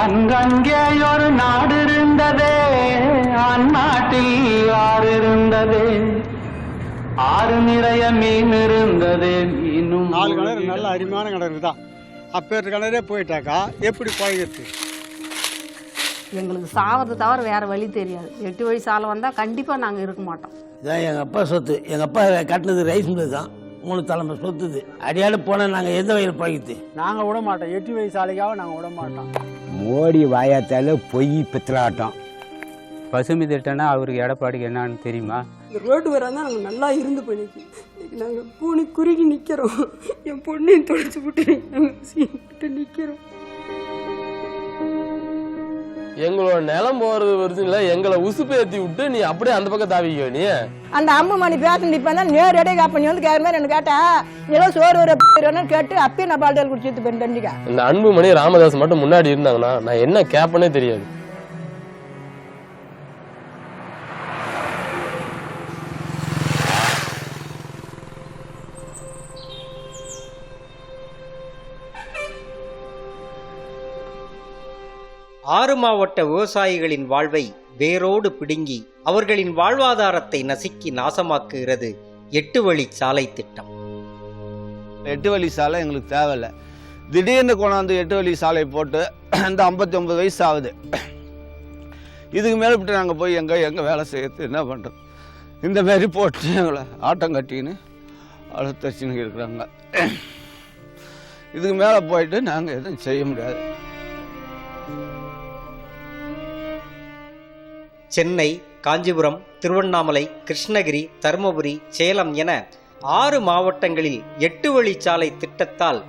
அங்கங்கே ஒரு நாடு இருந்ததே, அந்நாட்டில் ஆறு இருந்ததே, ஆறு நிறைய மீன் இருந்ததே, மீனும் 4 கிணறு நல்ல அருமையான கிணறு தான். அப்பேற்ற கிணறே போயிட்டாக்கா எப்படி பழகிறது? எங்களுக்கு சாவதை தவிர வேறு வழி தெரியாது. 8 வழி சாலை வந்தால் கண்டிப்பாக நாங்கள் இருக்க மாட்டோம். இதான் எங்கள் அப்பா சொத்து. எங்கள் அப்பா கட்டினது ரைஸ் மில் தான். 3 தலைமை சொத்துது. அடியாடு போனால் நாங்கள் எந்த வகையில் பழகிது? நாங்கள் விட மாட்டோம். 8 வழி சாலைக்காக நாங்கள் விட மாட்டோம். மோடி வாயாத்தால பொய் பித்தலாட்டம். பசுமை திட்டம்னா அவருக்கு எடப்பாடிக்கு என்னன்னு தெரியுமா? இந்த ரோடு வராதான் நாங்கள் நல்லா இருந்து போயிருக்கு. இன்னைக்கு நாங்கள் பூனி குறுகி நிற்கிறோம். என் பொண்ணையும் தொலைச்சி விட்டு நாங்கள் நிற்கிறோம். எங்களோட நிலம் போறது வருது இல்ல, எங்களை உசுப்பேத்தி விட்டு நீ அப்படியே அந்த பக்கம் தாவிக்கோ. நீ அந்த அம்மு மணி பேசணும் இப்ப தான் நேரடியாக காப்ப வந்து கேட்க மாதிரி எனக்கு கேட்டா ஏதோ சோறு ஒரு கேட்டு அப்பயே நான் பால்டால் குடிச்சிட்டு போய் தண்டிக்கா. இந்த அன்புமணி ராமதாஸ் மட்டும் முன்னாடி இருந்தாங்கன்னா நான் என்ன கேப்பனே தெரியாது. ஆறு மாவட்ட விவசாயிகளின் வாழ்வை வேரோடு பிடுங்கி அவர்களின் வாழ்வாதாரத்தை நசுக்கி நாசமாக்குகிறது 8 வழி சாலை திட்டம். 8 வழி சாலை எங்களுக்கு தேவையில்லை. திடீர்னு கொண்டாந்து 8 வழி சாலை போட்டு இந்த 59 வயசு ஆகுது. இதுக்கு மேலே விட்டு நாங்கள் போய் எங்கே வேலை செய்யறது என்ன பண்ணுறது? இந்த மாரி போட்டு எங்களை ஆட்டம் கட்டின்னு அழுத்தச்சின்னு இருக்கிறாங்க. இதுக்கு மேலே போயிட்டு நாங்கள் எதுவும் செய்ய முடியாது. சென்னை, காஞ்சிபுரம், திருவண்ணாமலை, கிருஷ்ணகிரி, தருமபுரி, சேலம் என 6 மாவட்டங்களில் 8 வழிச்சாலை திட்டத்தால்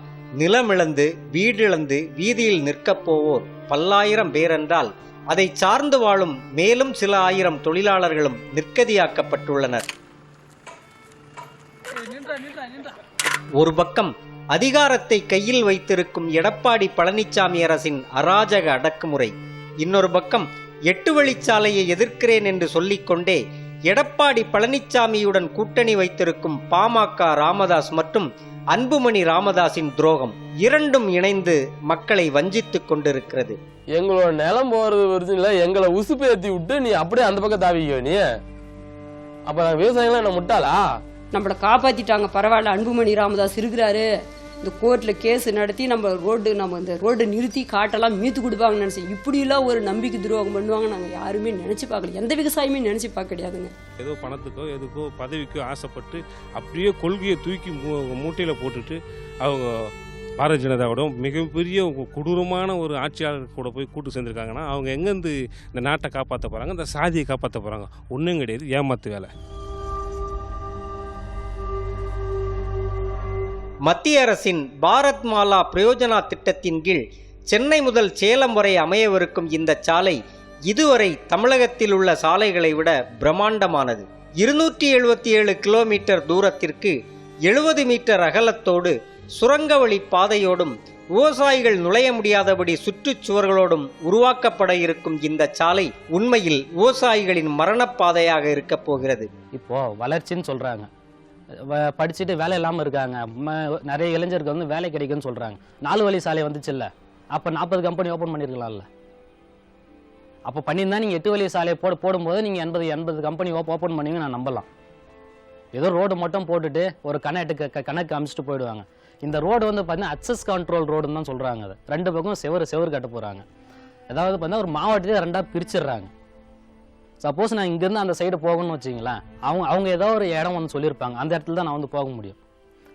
நிலமிழந்து வீடிழந்து வீதியில் நிற்கப் போவோர் பல்லாயிரம் பேரென்றால் அதை சார்ந்து வாழும் மேலும் சில ஆயிரம் தொழிலாளர்களும் நிற்கதியாக்கப்பட்டுள்ளனர். ஒரு பக்கம் அதிகாரத்தை கையில் வைத்திருக்கும் எடப்பாடி பழனிசாமி அரசின் அராஜக அடக்குமுறை, இன்னொரு பக்கம் 8 வழிச்சாலையை எதிர்க்கிறேன் என்று சொல்லிக்கொண்டே எடப்பாடி பழனிசாமியுடன் கூட்டணி வைத்திருக்கும் பாமக ராமதாஸ் மற்றும் அன்புமணி ராமதாஸின் துரோகம் இரண்டும் இணைந்து மக்களை வஞ்சித்துக் கொண்டிருக்கிறது. எங்களோட நிலம் போறது வருது இல்ல, எங்களை உசுப்பேத்தி விட்டு நீ அப்படியே அந்த பக்கம் தாவிக்கோ. நீ அப்ப விவசாயிகள் என்ன முட்டாளா? நம்மளை காப்பாத்திட்டாங்க, பரவாயில்ல, அன்புமணி ராமதாஸ் இருக்கிறாரு, இந்த கோர்ட்ல கேஸ் நடத்தி நம்ம இந்த ரோடு நிறுத்தி காட்டெல்லாம் மீத்து கொடுப்பாங்கன்னு நினைச்சேன். இப்படிலாம் ஒரு நம்பிக்கை துரோகம் பண்ணுவாங்க நாங்கள் யாருமே நினைச்சு பார்க்கல. எந்த விவசாயமே நினைச்சு பார்க்க கிடையாதுங்க. ஏதோ பணத்துக்கோ எதுக்கோ பதவிக்கோ ஆசைப்பட்டு அப்படியே கொள்கையை தூக்கி மூட்டையில போட்டுட்டு அவங்க பாரதிய ஜனதாவோட மிகப்பெரிய கொடூரமான ஒரு ஆட்சியாளர் கூட போய் கூட்டு சேர்ந்துருக்காங்கன்னா அவங்க எங்கேருந்து இந்த நாட்டை காப்பாற்ற போறாங்க, இந்த சாதியை காப்பாற்ற போறாங்க? ஒன்றும் கிடையாது, ஏமாத்து வேலை. மத்திய அரசின் பாரத் மாலா பிரயோஜனா திட்டத்தின் கீழ் சென்னை முதல் சேலம் வரை அமையவிருக்கும் இந்த சாலை இதுவரை தமிழகத்தில் உள்ள சாலைகளை விட பிரம்மாண்டமானது. 277 கிலோமீட்டர் தூரத்திற்கு 70 மீட்டர் அகலத்தோடு சுரங்க வழி பாதையோடும் விவசாயிகள் நுழைய முடியாதபடி சுற்றுச்சுவர்களோடும் உருவாக்கப்பட இருக்கும் இந்த சாலை உண்மையில் விவசாயிகளின் மரணப்பாதையாக இருக்க போகிறது. இப்போ வளர்ச்சின்னு சொல்றாங்க, படிச்சுட்டு வேலை இல்லாமல் இருக்காங்க, நிறைய இளைஞருக்கு வந்து வேலை கிடைக்குன்னு சொல்றாங்க. 4 வழி சாலை வந்துச்சு இல்லை, அப்போ 40 கம்பெனி ஓப்பன் பண்ணியிருக்கலாம்ல. அப்போ பண்ணியிருந்தா நீங்கள் 8 வழி சாலையை போடும்போது நீங்கள் 80 கம்பெனி ஓப்பன் பண்ணுவீங்க, நான் நம்பலாம். ஏதோ ரோடு மட்டும் போட்டுட்டு ஒரு கணக்கு அமைச்சிட்டு போயிடுவாங்க. இந்த ரோடு வந்து பார்த்தீங்கன்னா அக்சஸ் கண்ட்ரோல் ரோடுன்னு தான் சொல்கிறாங்க. அது 2 பக்கம் செவரு கட்ட போகிறாங்க. அதாவது பார்த்தீங்கன்னா ஒரு மாவட்டத்தையே 2ஆக பிரிச்சிடுறாங்க. சப்போஸ் நான் இங்கேருந்து அந்த சைடு போகணும்னு வச்சிங்களேன், அவங்க ஏதோ ஒரு இடம் ஒன்று சொல்லியிருப்பாங்க, அந்த இடத்துல தான் நான் வந்து போக முடியும்.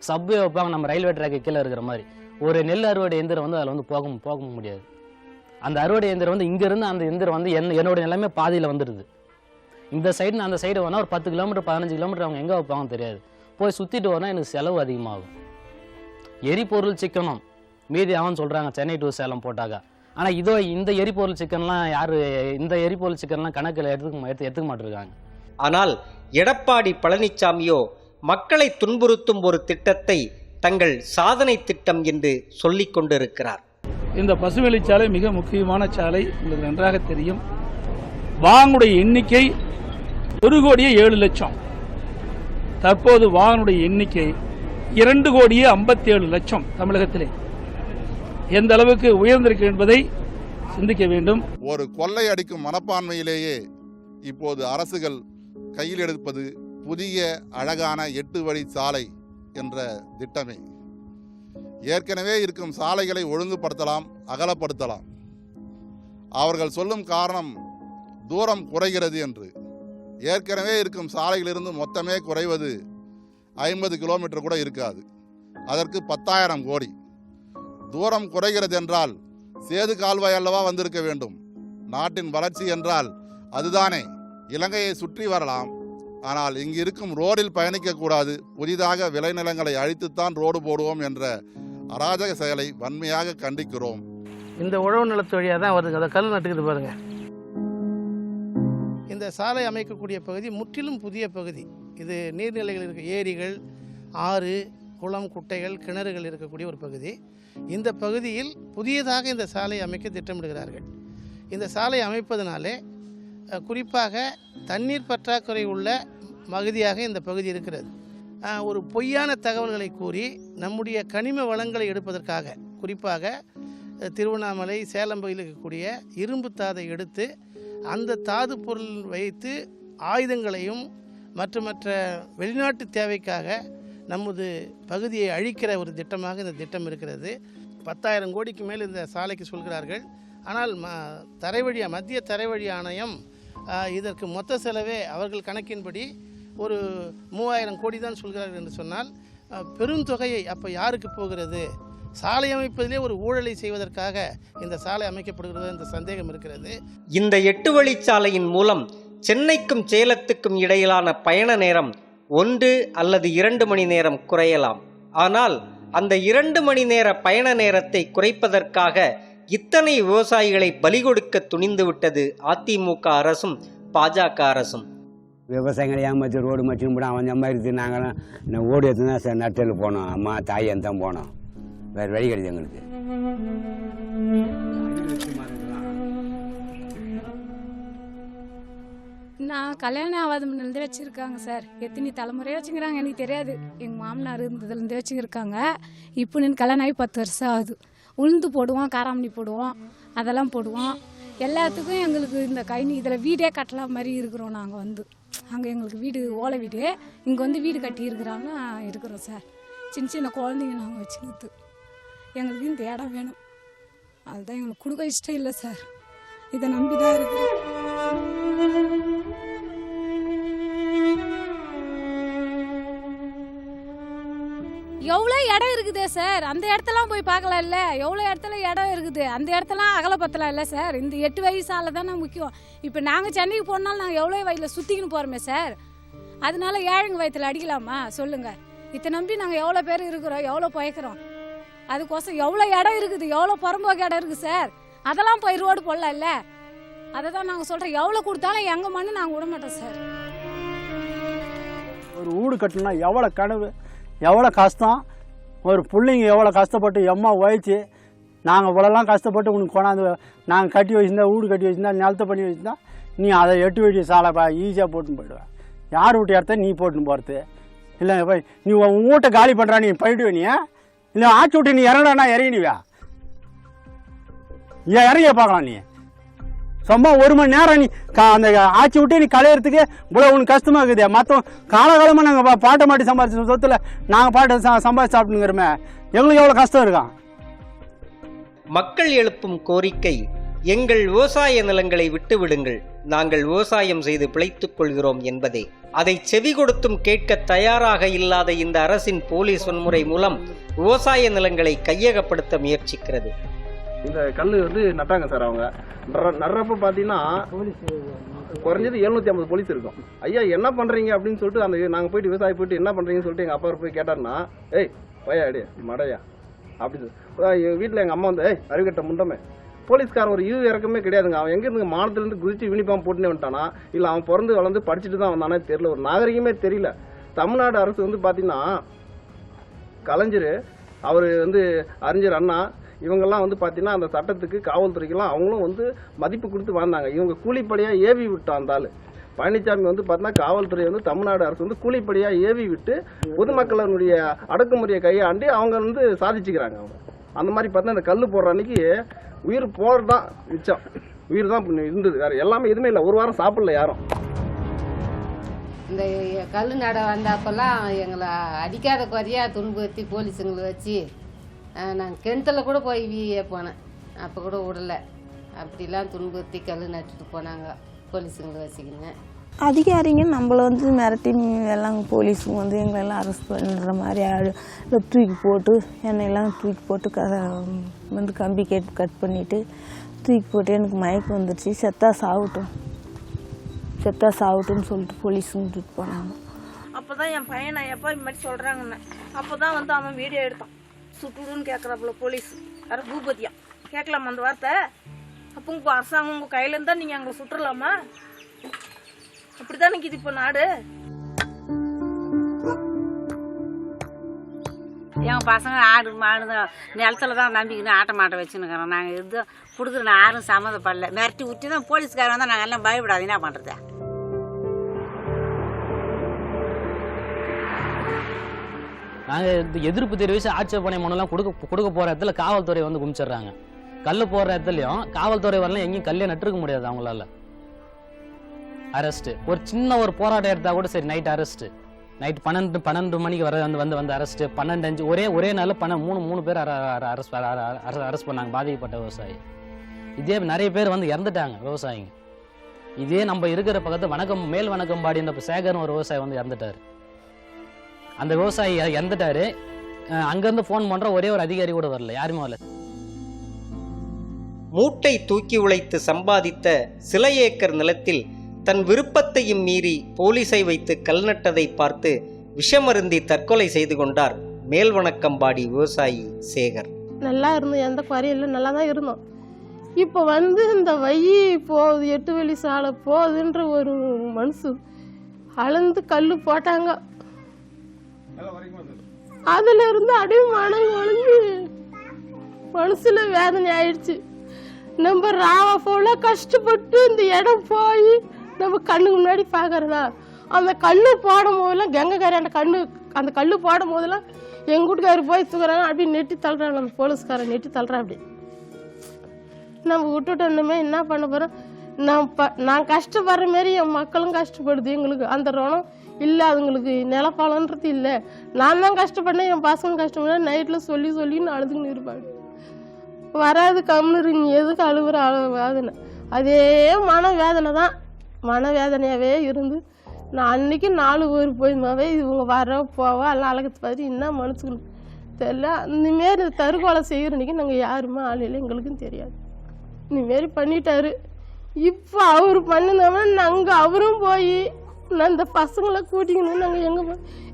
சப்வே வைப்பாங்க நம்ம ரயில்வே ட்ராக்கு கீழே இருக்கிற மாதிரி. ஒரு நெல் அறுவடை எந்திரம் வந்து அதில் வந்து போக முடியாது. அந்த அறுவடை எந்திரம் வந்து இங்கேருந்து அந்த எந்திரம் வந்து என்னோட நிலைமை பாதியில் வந்துடுது. இந்த சைடு அந்த சைடு வேணால் ஒரு 10 கிலோமீட்டர் 15 கிலோமீட்டர் அவங்க எங்கே வைப்பாங்கன்னு தெரியாது. போய் சுற்றிட்டு வரனா எனக்கு செலவு அதிகமாகும். எரிபொருள் சிக்கனம் மீதி அவன் சொல்கிறாங்க சென்னை டு சேலம் போட்டாங்க. ஆனால் இந்த எரிபொருள் சிக்கன்லாம் இந்த எரிபொருள் சிக்கன்லாம் கணக்கில் எடுத்துக்க மாட்டிருக்காங்க. ஆனால் எடப்பாடி பழனிசாமியோ மக்களை துன்புறுத்தும் ஒரு திட்டத்தை தங்கள் சாதனை திட்டம் என்று சொல்லிக் கொண்டிருக்கிறார். இந்த பசுவெளிச்சாலை மிக முக்கியமான சாலை, உங்களுக்கு நன்றாக தெரியும். வாகனுடைய எண்ணிக்கை 1,07,00,000. தற்போது வாகனுடைய எண்ணிக்கை 2,57,00,000 தமிழகத்திலே. எந்த அளவுக்கு உயர்ந்திருக்கு என்பதை சிந்திக்க வேண்டும். ஒரு கொள்ளை அடிக்கும் மனப்பான்மையிலேயே இப்போது அரசுகள் கையில் எடுப்பது புதிய அழகான 8 வழி சாலை என்ற திட்டமே. ஏற்கனவே இருக்கும் சாலைகளை ஒழுங்குபடுத்தலாம், அகலப்படுத்தலாம். அவர்கள் சொல்லும் காரணம் தூரம் குறைகிறது என்று. ஏற்கனவே இருக்கும் சாலைகளிலிருந்து மொத்தமே குறைவது 50 கிலோமீட்டர் கூட இருக்காது. அதற்கு 10,000 கோடி. தூரம் குறைகிறது என்றால் சேது கால்வாய் அல்லவா வந்திருக்க வேண்டும். நாட்டின் வளர்ச்சி என்றால் அதுதானே. இலங்கையை சுற்றி வரலாம், ஆனால் இங்கு இருக்கும் ரோடில் பயணிக்கக்கூடாது. புதிதாக விளைநிலங்களை அழித்துத்தான் ரோடு போடுவோம் என்ற அராஜக செயலை வன்மையாக கண்டிக்கிறோம். இந்த உழவு நிலத்து வழியாக தான் வருது, அதை கல் நட்டுக்குது பாருங்க. இந்த சாலை அமைக்கக்கூடிய பகுதி முற்றிலும் புதிய பகுதி. இது நீர்நிலைகள் இருக்க, ஏரிகள், ஆறு, குளம், குட்டைகள், கிணறுகள் இருக்கக்கூடிய ஒரு பகுதி. இந்த பகுதியில் புதியதாக இந்த சாலை அமைக்க திட்டமிடுகிறார்கள். இந்த சாலை அமைப்பதனாலே குறிப்பாக தண்ணீர் பற்றாக்குறை உள்ள பகுதியாக இந்த பகுதி இருக்கிறது. ஒரு பொய்யான தகவல்களை கூறி நம்முடைய கனிம வளங்களை எடுப்பதற்காக, குறிப்பாக திருவண்ணாமலை, சேலம் பகுதியில் இருக்கக்கூடிய இரும்பு தாதை எடுத்து அந்த தாது பொருள் வைத்து ஆயுதங்களையும் மற்ற வெளிநாட்டு தேவைக்காக நமது பகுதியை அழிக்கிற ஒரு திட்டமாக இந்த திட்டம் இருக்கிறது. 10,000 கோடிக்கு மேல் இந்த சாலைக்கு சொல்கிறார்கள். ஆனால் மத்திய தரைவழி ஆணையம் இதற்கு மொத்த செலவே அவர்கள் கணக்கின்படி ஒரு 3,000 கோடி தான் சொல்கிறார்கள் என்று சொன்னால் பெருந்தொகையை அப்போ யாருக்கு போகிறது? சாலை அமைப்பதிலே ஒரு ஊழலை செய்வதற்காக இந்த சாலை அமைக்கப்படுகிறது என்ற சந்தேகம் இருக்கிறது. இந்த 8 வழிச்சாலையின் மூலம் சென்னைக்கும் சேலத்துக்கும் இடையிலான பயண நேரம் 1 அல்லது 2 மணி நேரம் குறையலாம். ஆனால் அந்த 2 மணி நேர பயண நேரத்தை குறைப்பதற்காக இத்தனை விவசாயிகளை பலி கொடுக்க துணிந்து விட்டது அதிமுக அரசும் பாஜக அரசும். விவசாயிகளை ஏமாற்றி ரோடு மச்சின்னு போட அவன் சம்பாதித்து நாங்களாம் ஓடு எடுத்துனா நட்டில் போனோம். அம்மா தாயன் தான் போனோம், வேறு வழி கிடையாது எங்களுக்கு. நான் கல்யாணம் ஆகாத முன்னிலேருந்து வச்சுருக்காங்க சார். எத்தனை தலைமுறையாக வச்சுக்கிறாங்க எனக்கு தெரியாது. எங்கள் மாமனார் இருந்ததுலேருந்து வச்சுருக்காங்க. இப்போ நான் கல்யாணம் ஆகி 10 வருஷம் ஆகுது. உளுந்து போடுவோம், காராமணி போடுவோம், அதெல்லாம் போடுவோம். எல்லாத்துக்கும் எங்களுக்கு இந்த கைனி இதில் வீடே கட்டலாம் மாதிரி இருக்கிறோம். நாங்கள் வந்து அங்கே எங்களுக்கு வீடு ஓலை வீடு, இங்கே வந்து வீடு கட்டி இருக்கிறாங்க இருக்கிறோம் சார். சின்ன குழந்தைங்க நாங்கள் வச்சுக்கிறது. எங்களுக்கு இந்த இடம் வேணும், அதுதான் எங்களுக்கு கொடுக்க இஷ்டம் இல்லை சார். இதை நம்பி தான் இருக்குது. எவ்வளோ இடம் இருக்குதே சார், அந்த இடத்தெல்லாம் போய் பார்க்கலாம் இல்லை? எவ்வளோ இடத்துல இடம் இருக்குது, அந்த இடத்தெல்லாம் அகலப்படுத்தலாம் இல்லை சார்? இந்த 8 வழி சாலை தானே முக்கியம். இப்போ நாங்கள் சென்னைக்கு போனாலும் நாங்கள் எவ்வளோ வயலில் சுற்றிக்கின்னு போகிறோமே சார். அதனால ஏழைங்க வயத்தில் அடிக்கலாமா சொல்லுங்கள்? இதை நம்பி நாங்கள் எவ்வளோ பேர் இருக்கிறோம், எவ்வளோ பழைக்கிறோம். அதுக்கோசம் எவ்வளோ இடம் இருக்குது, எவ்வளோ புறம்போக்கு இடம் இருக்குது சார். அதெல்லாம் போய் ரோடு போடலாம் இல்லை? அதை தான் நாங்கள் சொல்கிறோம். எவ்வளோ கொடுத்தாலும் எங்கள் மண்ணு நாங்கள் விட மாட்டோம் சார். ஒரு வீடு கட்டணும்னா எவ்வளோ கனவு, எவ்வளோ கஷ்டம். ஒரு பிள்ளைங்க எவ்வளோ கஷ்டப்பட்டு எம்மா உழைச்சி நாங்கள் இவ்வளோலாம் கஷ்டப்பட்டு உனக்கு கொண்டாந்து நாங்கள் கட்டி வச்சுருந்தா, வீடு கட்டி வச்சுருந்தா, நிலத்தை பண்ணி வச்சுருந்தா, நீ அதை 8 வழி சாலை ஈஸியாக போட்டுன்னு போயிடுவேன். யார் வீட்டு இடத்த நீ போட்டுன்னு போகிறது இல்லை? போய் நீ உன் வீட்டை காலி பண்ணுறா, நீ போயிடுவே. நீ இல்லை ஆட்சி விட்டு நீ இறங்கடானா இறங்கிடுவியா? ஏன் இறங்கிய பார்க்கலாம்? நீ சும்மா 1 மணி நேரம் நீ அந்த ஆட்சி விட்டு நீ களையிறதுக்கு இவ்வளோ உனக்கு கஷ்டமாக இருக்குது. மற்ற காலகாலமாக நாங்கள் பாட்டை மாட்டி சம்பாதிச்ச சொத்துல நாங்கள் பாட்டை சம்பாதிச்சு சாப்பிட்டுங்கிறோமே, எங்களுக்கு எவ்வளோ கஷ்டம் இருக்கான். மக்கள் எழுப்பும் கோரிக்கை, எங்கள் விவசாய நிலங்களை விட்டு விடுங்கள், நாங்கள் விவசாயம் செய்து பிழைத்துக் கொள்கிறோம் என்பதே. அதை செவி கொடுத்தும் கேட்க தயாராக இல்லாத இந்த அரசின் போலீஸ் வன்முறை மூலம் விவசாய நிலங்களை கையகப்படுத்த முயற்சிக்கிறது. இந்த கல் வந்து நட்டாங்க சார். அவங்க நடுறப்ப பார்த்தீங்கன்னா குறைஞ்சது 750 போலீஸ் இருக்கும். ஐயா என்ன பண்ணுறீங்க அப்படின்னு சொல்லிட்டு அந்த நாங்கள் போயிட்டு விவசாயி போயிட்டு என்ன பண்ணுறீங்கன்னு சொல்லிட்டு எங்கள் அப்பா போய் கேட்டார்னா, ஏய் பையா அடி மடையா அப்படின்னு எங்கள் வீட்டில் எங்கள் அம்மா வந்து, ஏய் அறிவுகட்ட முண்டமே, போலீஸ்காரன் ஒரு இறக்கமே கிடையாதுங்க. அவன் எங்கேருந்து மாநிலத்திலேருந்து குதிச்சு யூனிஃபார்ம் போட்டுனே வந்துட்டானா, இல்லை அவன் பிறந்து வளர்ந்து படிச்சுட்டு தான் வந்தானே தெரியல. ஒரு நாகரிகமே தெரியல. தமிழ்நாடு அரசு வந்து பார்த்தீங்கன்னா கலைஞர், அவர் வந்து அறிஞர் அண்ணா, இவங்கெல்லாம் வந்து பார்த்தீங்கன்னா அந்த சட்டத்துக்கு காவல்துறைக்கெல்லாம் அவங்களும் வந்து மதிப்பு கொடுத்து வாழ்ந்தாங்க. இவங்க கூலிப்படியாக ஏவி விட்டோம். அந்த ஆள் பழனிசாமி வந்து பார்த்தீங்கன்னா காவல்துறை வந்து தமிழ்நாடு அரசு வந்து கூலிப்படியாக ஏவி விட்டு பொதுமக்களுடைய அடக்குமுறையை கையாண்டி அவங்க வந்து சாதிச்சுக்கிறாங்க. அவங்க அந்த மாதிரி பார்த்தா இந்த கல் போடுற அன்னைக்கு உயிர் போகிறது தான் மிச்சம். உயிர் தான் இருந்தது, வேறு எல்லாமே எதுவுமே இல்லை. ஒரு வாரம் சாப்பிடல யாரும். இந்த கல் நட வந்தப்பெல்லாம் எங்களை அடிக்காத குறையா துன்புறுத்தி போலீஸுங்களை வச்சு நான் கிணத்துல கூட போய் போனேன். அப்போ கூட விடலை. அப்படிலாம் துன்புறுத்தி கல் நட்டுட்டு போனாங்க போலீஸுங்களை வச்சுக்கிங்க. அதிகாரிங்க நம்மளை வந்து மிரட்டி எல்லாம் போலீஸுங்க வந்து எங்களெல்லாம் அரெஸ்ட் பண்ணுற மாதிரி தூக்கி போட்டு என்னையெல்லாம் தூக்கி போட்டு வந்து கம்பி கட் பண்ணிவிட்டு தூக்கி போட்டு எனக்கு மயக்கம் வந்துடுச்சு. செத்தா சாவட்டும்னு சொல்லிட்டு போலீஸுங்க தூக்கி போனாங்க. அப்போ தான் என் பையனை எப்போ இது மாதிரி சொல்கிறாங்கன்னு அப்போ தான் வந்து அவன் வீடியோ எடுத்தான். சுட்டுடுன்னு கேட்குறாப்புல போலீஸ். வேறு பூபதியா கேட்கலாமா அந்த வார்த்தை? அப்போ உங்கள் அரசாங்கம் உங்கள் கையில் இருந்தால் நீங்கள் அங்கே சுட்டுடலாமா? அப்படி தான் நிற்கிது இப்போ நாடு. என் பசங்க ஆடு மாடு நிலத்துல தான் நம்பிக்கின்னு ஆட்ட மாட்டை வச்சுன்னுக்கிறோம். நாங்கள் இது கொடுக்குற யாரும் சம்மந்தப்படல. மிரட்டி விட்டு தான் போலீஸ்காரன் வந்தால் நாங்கள் எல்லாம் பயப்படாது. என்ன பண்ணுறது? நாங்கள் எதிர்ப்பு தெரிவித்து ஆட்சேபனை மனுலாம் கொடுக்க போகிற இடத்துல காவல்துறை வந்து குமிச்சிடுறாங்க. கல் போடுற இடத்துலையும் காவல்துறை வரலாம் எங்கேயும் கல்லே நட்டுருக்க முடியாது அவங்களால. அரெஸ்ட்டு ஒரு சின்ன ஒரு போராட்டம் எடுத்தால் கூட சரி நைட் அரெஸ்ட்டு. நைட் 12 மணிக்கு வந்து அரெஸ்ட்டு 12:05 ஒரே நாளில் மூணு பேர் அரெஸ்ட் பண்ணாங்க பாதிக்கப்பட்ட விவசாயி. இதே நிறைய பேர் வந்து இறந்துட்டாங்க விவசாயிங்க. இதே நம்ம இருக்கிற பக்கத்து மேல் வணக்கம்பாடி இந்த சேகர்னு ஒரு விவசாயி வந்து இறந்துட்டார். அந்த விவசாயி இறந்துட்டாரு. அங்கேருந்து ஃபோன் பண்ணுற ஒரே ஒரு அதிகாரி கூட வரல, யாருமே வரல. மூட்டை தூக்கி உழைத்து சம்பாதித்த சில ஏக்கர் நிலத்தில் தன் விருப்பத்தையும் மீறி போலீஸை வைத்து கல் நட்டதை பார்த்து விஷமருந்தி தற்கொலை செய்து கொண்டார் மேல்வணக்கம்பாடி விவசாயி சேகர். நல்லா இருந்தோம், எந்த குறையும் இல்லை, நல்லா தான் இருந்தோம். இப்போ வந்து இந்த வழி போகுது, 8 வழி சாலை போகுதுன்ற ஒரு மனசு அளந்து கல் போட்டாங்க. அதுல இருந்து அப்படியே மனம் ஒழிஞ்சு மனசுல வேதனை ஆயிடுச்சு. நம்ம ராவா போல கஷ்டப்பட்டு இந்த இடம் போய் நம்ம கண்ணுக்கு முன்னாடி பாக்குறதா? அந்த கல்லு போடும் போதெல்லாம் கங்கைக்காரி அந்த கல்லு போடும் போதெல்லாம் எங்க வீட்டுக்காரர் போய் தூக்குறாங்க, அப்படி நெட்டி தள்ளுறாங்க. அந்த போலீஸ்காரன் நெட்டி தள்ளுறா. அப்படி நம்ம விட்டுட்டோமே என்ன பண்ண போறோம்? நான் கஷ்டப்படுற மாரி என் மக்களும் கஷ்டப்படுது. எங்களுக்கு அந்த ரோணம் இல்லை, அதுங்களுக்கு நிலப்பாலன்றது இல்லை. நான் தான் கஷ்டப்படனேன், என் பசங்க கஷ்டப்பட நைட்டில் சொல்லி நான் அழுதுன்னு இருப்பாங்க. வராது கம்முன்னு நீ எதுக்கு அழுகுற வேதனை? அதே மனவேதனை தான், மனவேதனையாகவே இருந்து நான் அன்றைக்கி 4 ஊர் போயிருந்தாவே இவங்க வர போவா எல்லாம் அழகத்தை பார்த்து என்ன மனுஷங்களுக்கு தெரியல. இந்தமாரி தற்கொலை செய்கிற அன்றைக்கி நாங்கள் யாருமே ஆளையில் எங்களுக்கும் தெரியாது. இந்தமாரி பண்ணிட்டாரு. இப்போ அவர் பண்ணினோம்னா நாங்கள் அவரும் போய் நான் இந்த பசங்களை கூட்டிக்கணும். நாங்கள்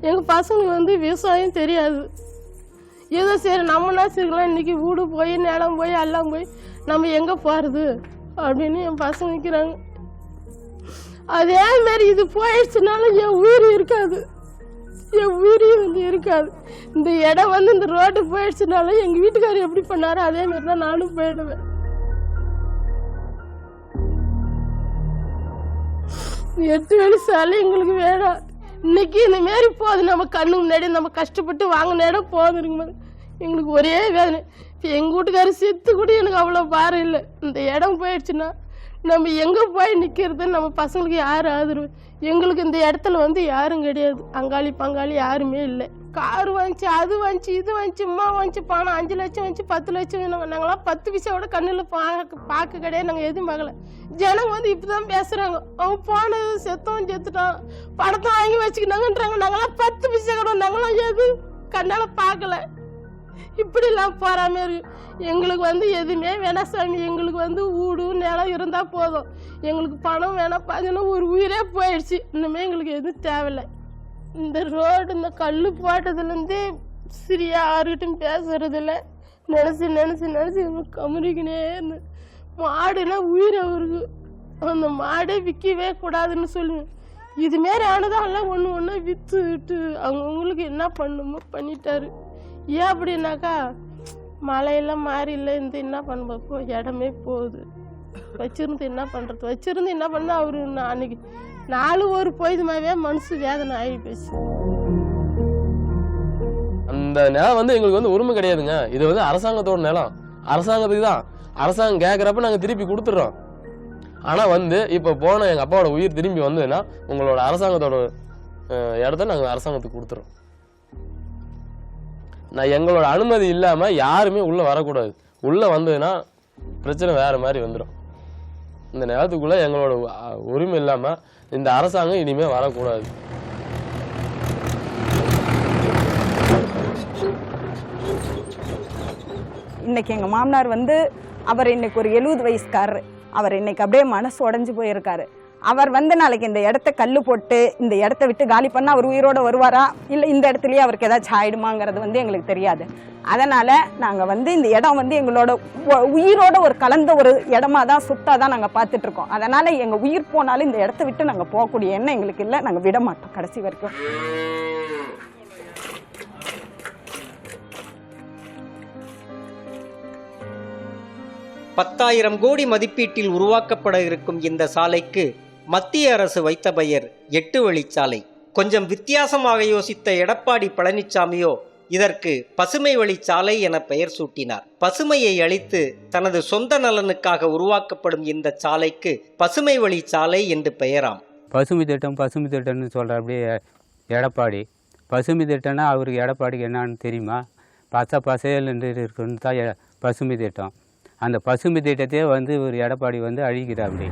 எங்கள் பசங்களுக்கு வந்து விவசாயம் தெரியாது. ஏதோ சரி நம்மனா சரிக்கலாம், இன்றைக்கி வீடு போய் நிலம் போய் எல்லாம் போய் நம்ம எங்கே போகிறது அப்படின்னு என் பசங்க நிற்கிறாங்க. அதேமாரி இது போயிடுச்சுனால என் உயிர் இருக்காது, என் உயிர் வந்து இருக்காது. இந்த இடம் வந்து இந்த ரோடு போயிடுச்சுனால எங்கள் வீட்டுக்காரர் எப்படி பண்ணாரோ அதேமாரி தான் நானும் போயிடுவேன். 8 வழி சாலை எங்களுக்கு வேணாம். இன்னைக்கு இந்த மாரி போகுது, நம்ம கண்ணு முன்னாடி நம்ம கஷ்டப்பட்டு வாங்கின இடம் போகுதுங்க. எங்களுக்கு ஒரே வேதனை. இப்போ எங்கள் வீட்டுக்காரர் செத்து கூட எனக்கு அவ்வளோ பாரம் இல்லை. இந்த இடம் போயிடுச்சுன்னா நம்ம எங்கே போய் நிற்கிறது? நம்ம பசங்களுக்கு யார் ஆதரவு? எங்களுக்கு இந்த இடத்துல வந்து யாரும் கிடையாது, அங்காளி பங்காளி யாருமே இல்லை. கார் வாங்கிச்சு, அது வாங்கிச்சு, இது வாங்கிச்சு, அம்மா வாங்கிச்சு, பணம் 5 லட்சம் வாங்கிச்சு, 10 லட்சம். நாங்களாம் 10 பைசாவோட கண்ணில் பார்க்க கிடையாது, நாங்கள் எதுவும் பார்க்கல. ஜனங்க வந்து இப்படிதான் பேசுறாங்க, அவன் போனது செத்துட்டான், பணத்தை வாங்கி வச்சுக்கினாங்கன்றாங்க. நாங்களாம் 10 பைசா கூட நாங்களாம் எதுவும் கண்ணால பார்க்கல. இப்படிலாம் போறாம இருக்கு. எங்களுக்கு வந்து எதுவுமே வேணாம் சாமி. எங்களுக்கு வந்து வீடு நிலம் இருந்தா போதும். எங்களுக்கு பணம் வேணாம். பார்த்தீங்கன்னா ஒரு உயிரே போயிடுச்சு. இன்னுமே எங்களுக்கு எதுவும் தேவையில்லை. இந்த ரோடு இந்த கல் போட்டதுலேருந்து சரியா யாருக்கிட்டும் பேசுறதில்ல. நினச்சி கமுறிக்கினே இருந்து மாடுனா உயிர் அவருக்கு. அந்த மாடை விற்கவே கூடாதுன்னு சொல்லுவேன். இதுமாரி ஆனதெல்லாம் ஒன்று விற்றுட்டு அவங்கவுங்களுக்கு என்ன பண்ணணுமோ பண்ணிட்டாரு. ஏன் அப்படின்னாக்கா மழையெல்லாம் மாறி இல்லை, இந்த என்ன பண்ணுறப்போ இடமே போகுது. வச்சிருந்து என்ன பண்ண அவரு அன்னைக்கு 4 ஊர் போயுதுமாவே மனசு வேதனை ஆகி போச்சு. அந்த நிலம் வந்து எங்களுக்கு வந்து உரிமை கிடையாதுங்க. இது வந்து அரசாங்கத்தோட நிலம், அரசாங்கத்துக்கு தான். அரசாங்கம் கேட்குறப்ப நாங்கள் திருப்பி கொடுத்துட்றோம். ஆனால் வந்து இப்போ போன எங்கள் அப்பாவோட உயிர் திரும்பி வந்ததுன்னா உங்களோட அரசாங்கத்தோட இடத்த நாங்கள் அரசாங்கத்துக்கு கொடுத்துறோம். நான் எங்களோட அனுமதி இல்லாமல் யாருமே உள்ளே வரக்கூடாது. உள்ளே வந்ததுன்னா பிரச்சனை வேறு மாதிரி வந்துடும். இந்த நேரத்துக்குள்ளே எங்களோட உரிமை இல்லாமல் இந்த அரசாங்கம் இனிமேல் வரக்கூடாது. இன்னைக்கு எங்கள் மாமனார் வந்து அவர் இன்னைக்கு ஒரு 70 வயசுக்காரர். அவர் இன்னைக்கு அப்படியே மனசு உடஞ்சி போயிருக்காரு. அவர் வந்து நாளைக்கு இந்த இடத்த கல் போட்டு இந்த இடத்த விட்டு காலி பண்ணால் அவர் உயிரோடு வருவாரா, இல்லை இந்த இடத்துலையே அவருக்கு ஏதாச்சும் ஆயிடுமாங்கிறது வந்து எங்களுக்கு தெரியாது. அதனால் நாங்கள் வந்து இந்த இடம் வந்து எங்களோட உயிரோட ஒரு கலந்த ஒரு இடமா தான் சுத்தா தான் நாங்கள் பார்த்துட்ருக்கோம். அதனால் எங்கள் உயிர் போனாலும் இந்த இடத்த விட்டு நாங்கள் போகக்கூடிய எண்ணம் எங்களுக்கு இல்லை. நாங்கள் விட மாட்டோம் கடைசி வரைக்கும். ₹10,000 கோடி மதிப்பீட்டில் உருவாக்கப்பட இருக்கும் இந்த சாலைக்கு மத்திய அரசு வைத்த பெயர் 8 வழிச்சாலை. கொஞ்சம் வித்தியாசமாக யோசித்த எடப்பாடி பழனிசாமியோ இதற்கு பசுமை வழிச்சாலை என பெயர் சூட்டினார். பசுமையை அழித்து தனது சொந்த நலனுக்காக உருவாக்கப்படும் இந்த சாலைக்கு பசுமை வழிச்சாலை என்று பெயராம். பசுமை திட்டம்னு சொல்கிற அப்படியே எடப்பாடி. பசுமை திட்டம்னா அவருக்கு எடப்பாடிக்கு என்னான்னு தெரியுமா? பச்சை பசையல் என்று இருக்குன்னு தான் பசுமை திட்டம். அந்த பசுமை திட்டத்தையே வந்து ஒரு எடப்பாடி வந்து அழிக்கிறார். அப்படி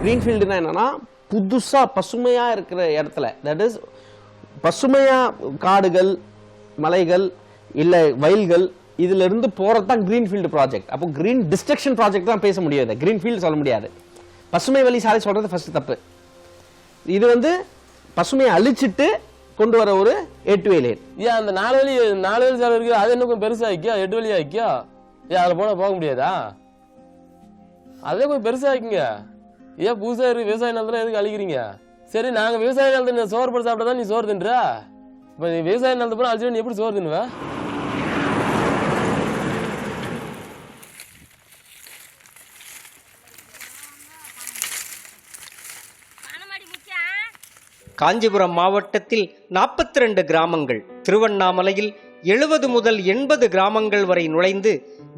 க்ரீன்ஃபீல்டுனா என்னன்னா புதுசாக பசுமையாக இருக்கிற இடத்துல, தட் இஸ் பசுமையாக காடுகள், மலைகள், இல்லை வயல்கள், இதுல இருந்து போகிறது தான் க்ரீன்ஃபீல்டு ப்ராஜெக்ட். அப்போ க்ரீன் டிஸ்ட்ரக்ஷன் ப்ராஜெக்ட் தான் பேச முடியாது, க்ரீன்ஃபீல்டு சொல்ல முடியாது. பசுமை வழி சாலை சொல்கிறது ஃபர்ஸ்ட் தப்பு. இது வந்து பசுமையை அழிச்சிட்டு கொண்டு வர ஒரு 8 வே லேன். ஏன் அந்த 4 வழி சாலை இருக்கு, அது என்ன கொஞ்சம் பெருசா ஆக்கியா, 8 வழியா ஆக்கியா? ஏன் அதில் போக முடியாதா? அதே கொஞ்சம் பெருசா ஆக்கிங்க. ஏன் புதுசாக இருக்கு விவசாய நிலத்துல எதுக்கு அழிக்கிறீங்க? சரி, நாங்கள் விவசாய நிலத்தை சோறு போட்டு சாப்பிட்டா தான் நீ சோறு தின்ற. இப்போ நீ விவசாய நிலத்தை போல அழிச்சு நீ எப்படி சோறு தின்னுவ? காஞ்சிபுரம் மாவட்டத்தில் 42 கிராமங்கள், திருவண்ணாமலையில் 70 முதல் 80 கிராமங்கள் வரை நுழைந்து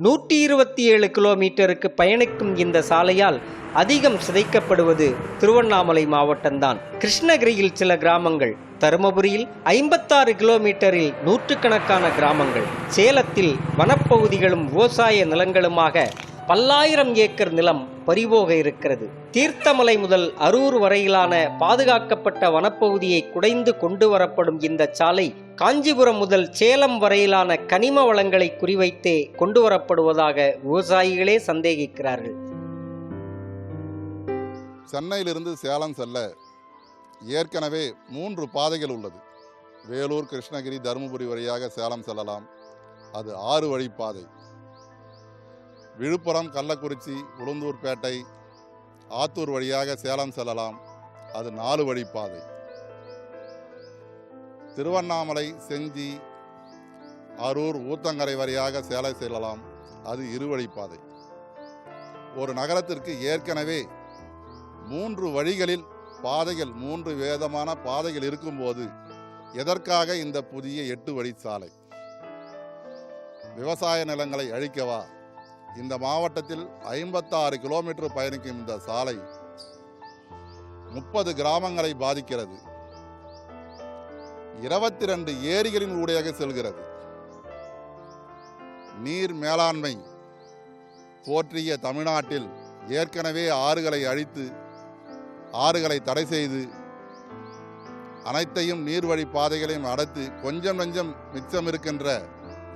127 கிலோமீட்டருக்கு பயணிக்கும் இந்த சாலையால் அதிகம் சிதைக்கப்படுவது திருவண்ணாமலை மாவட்டம்தான். கிருஷ்ணகிரியில் சில கிராமங்கள், தருமபுரியில் 56 கிலோமீட்டரில் நூற்றுக்கணக்கான கிராமங்கள், சேலத்தில் வனப்பகுதிகளும் விவசாய நிலங்களுமாக பல்லாயிரம் ஏக்கர் நிலம் பறிபோக இருக்கிறது. தீர்த்தமலை முதல் அரூர் வரையிலான பாதுகாக்கப்பட்ட வனப்பகுதியை குடைந்து கொண்டு வரப்படும் இந்த சாலை காஞ்சிபுரம் முதல் சேலம் வரையிலான கனிம வளங்களை குறிவைத்தே கொண்டு வரப்படுவதாக விவசாயிகளே சந்தேகிக்கிறார்கள். சென்னையிலிருந்து சேலம் செல்ல ஏற்கனவே 3 பாதைகள் உள்ளது. வேலூர், கிருஷ்ணகிரி, தருமபுரி வழியாக சேலம் செல்லலாம், அது 6 வழி பாதை. விழுப்புரம், கள்ளக்குறிச்சி, உளுந்தூர்பேட்டை, ஆத்தூர் வழியாக சேலம் செல்லலாம், அது 4 வழி பாதை. திருவண்ணாமலை, செஞ்சி, அரூர், ஊத்தங்கரை வழியாக சேலம் செல்லலாம், அது 2 வழி பாதை. ஒரு நகரத்திற்கு ஏற்கனவே 3 வழிகளில் பாதைகள், 3 வேதமான பாதைகள் இருக்கும்போது எதற்காக இந்த புதிய 8 வழி சாலை? விவசாய நிலங்களை அழிக்கவா? இந்த மாவட்டத்தில் 56 கிலோமீட்டர் பயணிக்கும் இந்த சாலை 30 கிராமங்களை பாதிக்கிறது. 22 ஏரிகளின் ஊடாக செல்கிறது. நீர் மேலாண்மை போற்றிய தமிழ்நாட்டில் ஏற்கனவே ஆறுகளை அழித்து, ஆறுகளை தடை செய்து, அனைத்தையும் நீர்வழி பாதைகளையும் அடைத்து கொஞ்சம் நஞ்சம் மிச்சம் இருக்கின்ற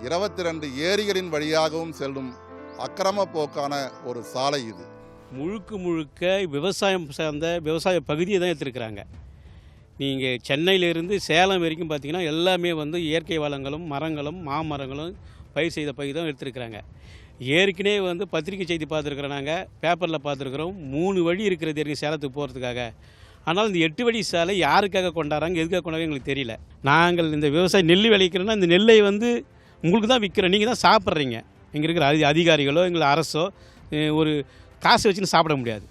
22 ஏரிகளின் வழியாகவும் செல்லும் அக்கிரம போக்கான ஒரு சாலை இது. முழுக்க விவசாயம் சார்ந்த விவசாய பகுதியை தான் எடுத்துருக்குறாங்க. நீங்கள் சென்னையிலேருந்து சேலம் வரைக்கும் பார்த்தீங்கன்னா எல்லாமே வந்து இயற்கை வளங்களும் மரங்களும் மாமரங்களும் பயிர் செய்த பகுதி தான் எடுத்துருக்குறாங்க. ஏற்கனவே வந்து பத்திரிகை செய்தி பார்த்துருக்குறோம், நாங்கள் பேப்பரில் பார்த்துருக்குறோம், 3 வழி இருக்கிறது இருக்குது சேலத்துக்கு போகிறதுக்காக. ஆனால் இந்த 8 வழி சாலை யாருக்காக கொண்டாடுறாங்க, எதுக்காக கொண்டாடுறாங்க எங்களுக்கு தெரியல. நாங்கள் இந்த விவசாய நெல் விளைக்கிறோன்னா இந்த நெல்லை வந்து உங்களுக்கு தான் விற்கிறோம், நீங்கள் தான் சாப்பிட்றீங்க. இங்கே இருக்கிற அதிகாரிகளோ எங்களை அரசோ ஒரு காசு வச்சுன்னு சாப்பிட முடியாது.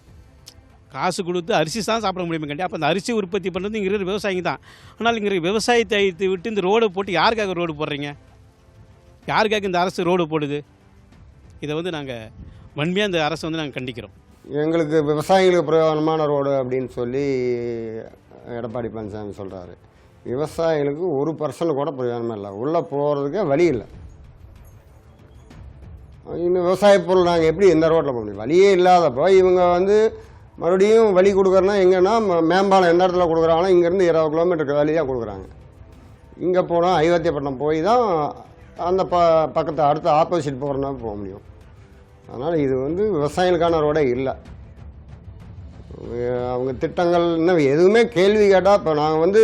காசு கொடுத்து அரிசி தான் சாப்பிட முடியுமே கண்டி. அப்போ அந்த அரிசி உற்பத்தி பண்ணுறது இங்கே இருக்கிற விவசாயிங்க தான். ஆனால் இங்கே இருக்கிற விவசாயத்தை விட்டு இந்த ரோடு போட்டு யாருக்காக ரோடு போடுறீங்க? யாருக்காக இந்த அரசு ரோடு போடுது? இதை வந்து நாங்கள் வன்மையாக இந்த அரசை வந்து நாங்கள் கண்டிக்கிறோம். எங்களுக்கு விவசாயிகளுக்கு பிரயோஜனமான ரோடு அப்படின்னு சொல்லி எடப்பாடி பழனிசாமி சொல்கிறாரு. விவசாயிகளுக்கு 1% கூட பிரயோஜனமே இல்லை, உள்ளே போகிறதுக்கே வழி இல்லை. இன்னும் விவசாய பொருள் நாங்கள் எப்படி இந்த ரோட்டில் போக முடியும்? வழியே இல்லாதப்போ இவங்க வந்து மறுபடியும் வழி கொடுக்குறனா எங்கன்னா மேம்பாலம் எந்த இடத்துல கொடுக்குறாங்களோ இங்கேருந்து 20 கிலோமீட்டருக்கு வழியாக கொடுக்குறாங்க. இங்கே போனால் அயோத்தியப்பட்டினம் போய் தான் அந்த பக்கத்து அடுத்த ஆப்போசிட் போகிறனா போக முடியும். அதனால் இது வந்து விவசாயிகளுக்கான ரோடே இல்லை. அவங்க திட்டங்கள் இன்னும் எதுவுமே கேள்வி கேட்டால், இப்போ நாங்கள் வந்து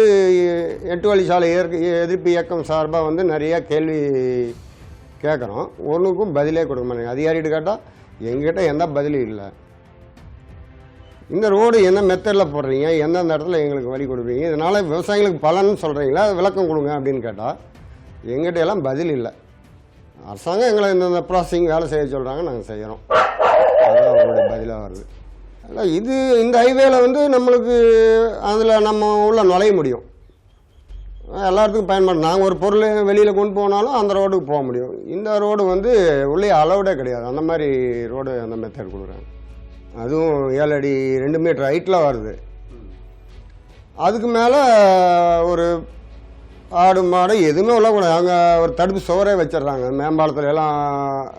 8 வழிச்சாலை எதிர்ப்பு இயக்கம் சார்பாக வந்து நிறையா கேள்வி கேட்குறோம், ஒன்றுக்கும் பதிலே கொடுக்க மாட்டேங்க. அதிகாரிகிட்ட கேட்டால் எங்கிட்ட எந்த பதிலும் இல்லை. இந்த ரோடு என்ன மெத்தடில் போடுறீங்க, எந்தெந்த இடத்துல எங்களுக்கு வழி கொடுப்பீங்க, இதனால் விவசாயிகளுக்கு பலன்னு சொல்கிறீங்களா, விளக்கம் கொடுங்க அப்படின்னு கேட்டால் எங்கிட்ட எல்லாம் பதில் இல்லை. அரசாங்கம் எங்களை இந்த ப்ராசஸிங் வேலை செய்ய சொல்கிறாங்க, நாங்கள் செய்கிறோம், அதுதான் அவங்களுடைய பதிலாக வருது. அதில் இந்த ஹைவேல வந்து நம்மளுக்கு அதில் நம்ம உள்ள நுழைய முடியும், எல்லாத்துக்கும் பயன்படும். நாங்கள் ஒரு பொருள் வெளியில் கொண்டு போனாலும் அந்த ரோடுக்கு போக முடியும். இந்த ரோடு வந்து உள்ளே அளவுடே கிடையாது, அந்த மாதிரி ரோடு அந்த மெத்தட் கொடுக்குறாங்க. அதுவும் 7 அடி 2 மீட்டர் ஹைட்டில் வருது. அதுக்கு மேலே ஒரு ஆடு மாடு எதுவுமே உள்ளக்கூடாது. அங்கே ஒரு தடுப்பு சுவரே வச்சிடுறாங்க. மேம்பாலத்தில் எல்லாம்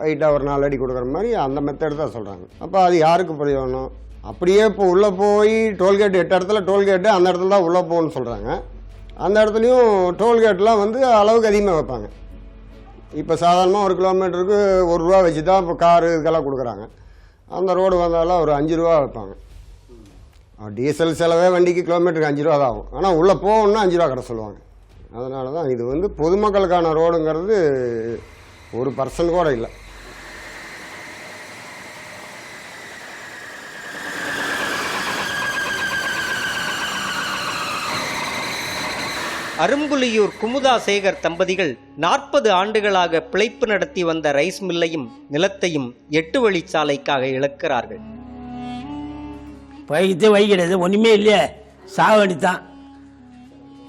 ஹைட்டாக ஒரு 4 அடி கொடுக்குற மாதிரி அந்த மெத்தட் தான் சொல்கிறாங்க. அப்போ அது யாருக்கு பிரயோஜனம்? அப்படியே இப்போ உள்ளே போய் டோல்கேட் 8 இடத்துல டோல்கேட்டு, அந்த இடத்துல தான் உள்ளே போகணும்னு சொல்கிறாங்க. அந்த இடத்துலையும் டோல்கேட்லாம் வந்து அளவுக்கு அதிகமாக வைப்பாங்க. இப்போ சாதாரணமாக 1 கிலோமீட்டருக்கு 1 ரூபா வச்சு தான் இப்போ காரு இதுக்கெல்லாம் கொடுக்குறாங்க. அந்த ரோடு வந்தாலும் ஒரு 5 ரூபா வைப்பாங்க. டீசல் செலவே வண்டிக்கு கிலோமீட்டருக்கு 5 ரூபா தான் ஆகும். ஆனால் உள்ளே போகணுன்னா 5 ரூபா கடை சொல்லுவாங்க. அதனால தான் இது வந்து பொதுமக்களுக்கான ரோடுங்கிறது 1% கூட இல்லை. அரும்புலியூர் குமுதா சேகர் தம்பதிகள் 40 ஆண்டுகளாக பிழைப்பு நடத்தி வந்த ரைஸ் மில்லையும் நிலத்தையும் 8 வழிச்சாலைக்காக இழக்கிறார்கள். பைக்கிட்டு வை கிடையாது, ஒன்றுமே இல்லையே, சாவடி தான்.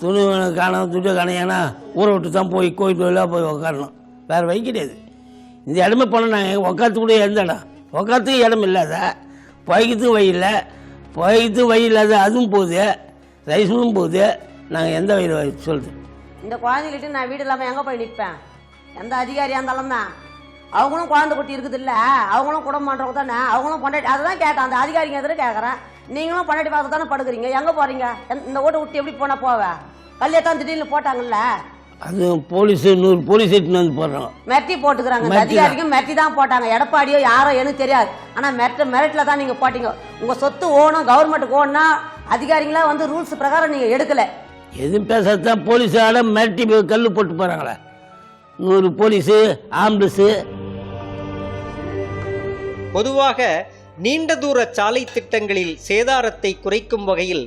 துணி காணும், துட்டு காணும், ஏன்னா ஊரை விட்டு தான் போய் கோயில் கோயிலாக போய் உக்காரணும், வேறு வை கிடையாது. இந்த இடமே போனால் நாங்கள் உக்காத்து கூட எந்த இடம், உக்காத்துக்கு இடம் இல்லாத, பைக்கத்துக்கு வை இல்லை, பைக்கத்துக்கு வை இல்லாத அதுவும் போகுது, ரைஸும் போகுது. நாங்கள் எந்த வயது சொல்லுது? இந்த குழந்தைகிட்ட நான் வீடு இல்லாமல் எங்கே போய் நிற்பேன்? எந்த அதிகாரியாக இருந்தாலும் தான் அவங்களும் குழந்தை குட்டி இருக்குது இல்லை, அவங்களும் குடும்பம் பண்ணுறவங்க தானே, அவங்களும் பொண்டாட்டி. அதை தான் கேட்டேன், அந்த அதிகாரிங்க எதிர கேட்குறேன். நீங்களும் பொண்டாட்டி பார்க்க தானே படுக்கிறீங்க, எங்கே போகிறீங்க? இந்த ஓட்டை விட்டு எப்படி போனால் போவேன்? கல்யாணத்தான் திடீர்னு போட்டாங்கல்ல, அது போலீஸ் 100 போலீஸ் எடுத்துன்னு வந்து போடுறோம், மெரட்டி போட்டுக்கிறாங்க. இந்த அதிகாரிக்கும் மெரட்டி தான் போட்டாங்க. எடப்பாடியோ யாரோ எனக்கு தெரியாது, ஆனால் மெரட்டில் தான் நீங்கள் போட்டீங்க. உங்கள் சொத்து ஓணும், கவர்மெண்ட்டுக்கு ஓணுன்னா அதிகாரிங்களா வந்து ரூல்ஸ் பிரகாரம் நீங்கள் எடுக்கலை. எதுவும் பேசத்தான் போலீஸால மிரட்டி கல் போட்டு போகிறாங்களே, 100 போலீஸு ஆம்புலன்ஸு. பொதுவாக நீண்ட தூர சாலை திட்டங்களில் சேதாரத்தை குறைக்கும் வகையில்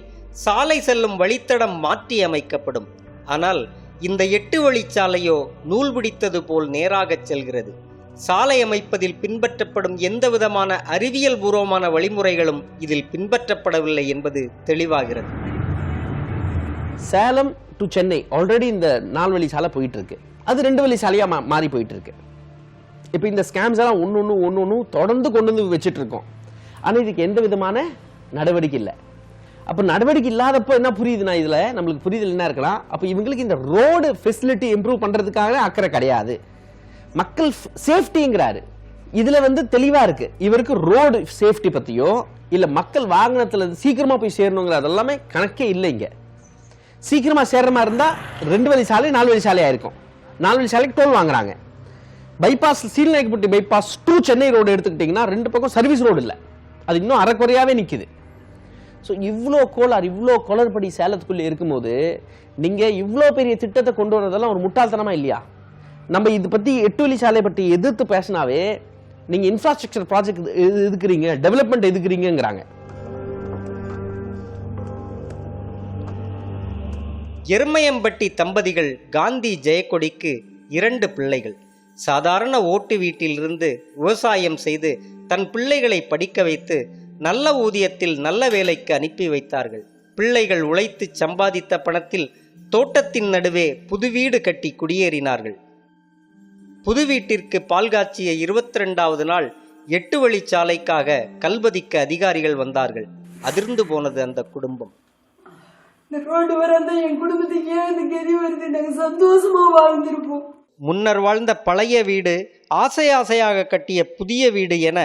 சாலை செல்லும் வழித்தடம் மாற்றி அமைக்கப்படும். ஆனால் இந்த 8 வழிச்சாலையோ நூல் பிடித்தது போல் நேராக செல்கிறது. சாலை அமைப்பதில் பின்பற்றப்படும் எந்த விதமான அறிவியல் பூர்வமான வழிமுறைகளும் இதில் பின்பற்றப்படவில்லை என்பது தெளிவாகிறது. சேலம் டு சென்னை ஆல்ரெடி இந்த 4 வழி சாலை போயிட்டு இருக்கு, அது 2 வழி சாலையா மாறி போயிட்டு இருக்கு. இப்போ இந்த ஸ்கேம்ஸ் எல்லாம் ஒன்று தொடர்ந்து கொண்டு வந்து வச்சுட்டு இருக்கோம். ஆனால் இதுக்கு எந்த விதமான நடவடிக்கை இல்லை. அப்போ நடவடிக்கை இல்லாதப்போ என்ன புரியுதுன்னா, இதில் நம்மளுக்கு புரிதல் என்ன இருக்கலாம், அப்போ இவங்களுக்கு இந்த ரோடு ஃபெசிலிட்டி இம்ப்ரூவ் பண்ணுறதுக்காக அக்கறை கிடையாது, மக்கள் சேஃப்டிங்கிறாரு. இதில் வந்து தெளிவாக இருக்கு, இவருக்கு ரோடு சேஃப்டி பற்றியோ இல்லை மக்கள் வாகனத்தில் சீக்கிரமாக போய் சேரணுங்கிற அதெல்லாமே கணக்கே இல்லைங்க. சீக்கிரமாக சேர்ற மாதிரி இருந்தால் 2 வழி சாலை 4 வழி சாலையாக இருக்கும். 4 வழி சாலைக்கு டோல் வாங்குறாங்க. Bypass Seelanaickenpatti bypass to Chennai road எடுத்துக்கிட்டிங்கன்னா 2 பக்கம் சர்வீஸ் ரோடு இல்லை, அது இன்னும் அரைக்குறையாகவே நிற்குது. ஸோ இவ்வளோ குளறுபடி சேலத்துக்குள்ளே இருக்கும்போது நீங்கள் இவ்வளோ பெரிய திட்டத்தை கொண்டு வரதெல்லாம் ஒரு முட்டாள்தனமாக இல்லையா? நம்ம இது பற்றி 8 வழி சாலை பற்றி எதிர்த்து பேசினாவே நீங்கள் இன்ஃப்ராஸ்ட்ரக்சர் ப்ராஜெக்ட் எதுக்குறீங்க, டெவலப்மெண்ட் எதுக்குறீங்கிறாங்க. எருமையம்பட்டி தம்பதிகள் காந்தி ஜெயக்கொடிக்கு 2 பிள்ளைகள். சாதாரண ஓட்டு வீட்டிலிருந்து விவசாயம் செய்து தன் பிள்ளைகளை படிக்க வைத்து நல்ல ஊதியத்தில் நல்ல வேலைக்கு அனுப்பி வைத்தார்கள். பிள்ளைகள் உழைத்து சம்பாதித்த பணத்தில் தோட்டத்தின் நடுவே புது வீடு கட்டி குடியேறினார்கள். புது வீட்டிற்கு பால் காய்ச்சிய 22வது நாள் 8 வழிச்சாலைக்காக கல்பதிக்க அதிகாரிகள் வந்தார்கள். அதிர்ந்து போனது அந்த குடும்பம். இந்த ரோடு வரந்த என் குடும்பத்துக்கு ஏன் இந்த கதி வருது? நாங்கள் சந்தோஷமா வாழ்ந்திருப்போம். முன்னர் வாழ்ந்த பழைய வீடு, ஆசை ஆசையாக கட்டிய புதிய வீடு என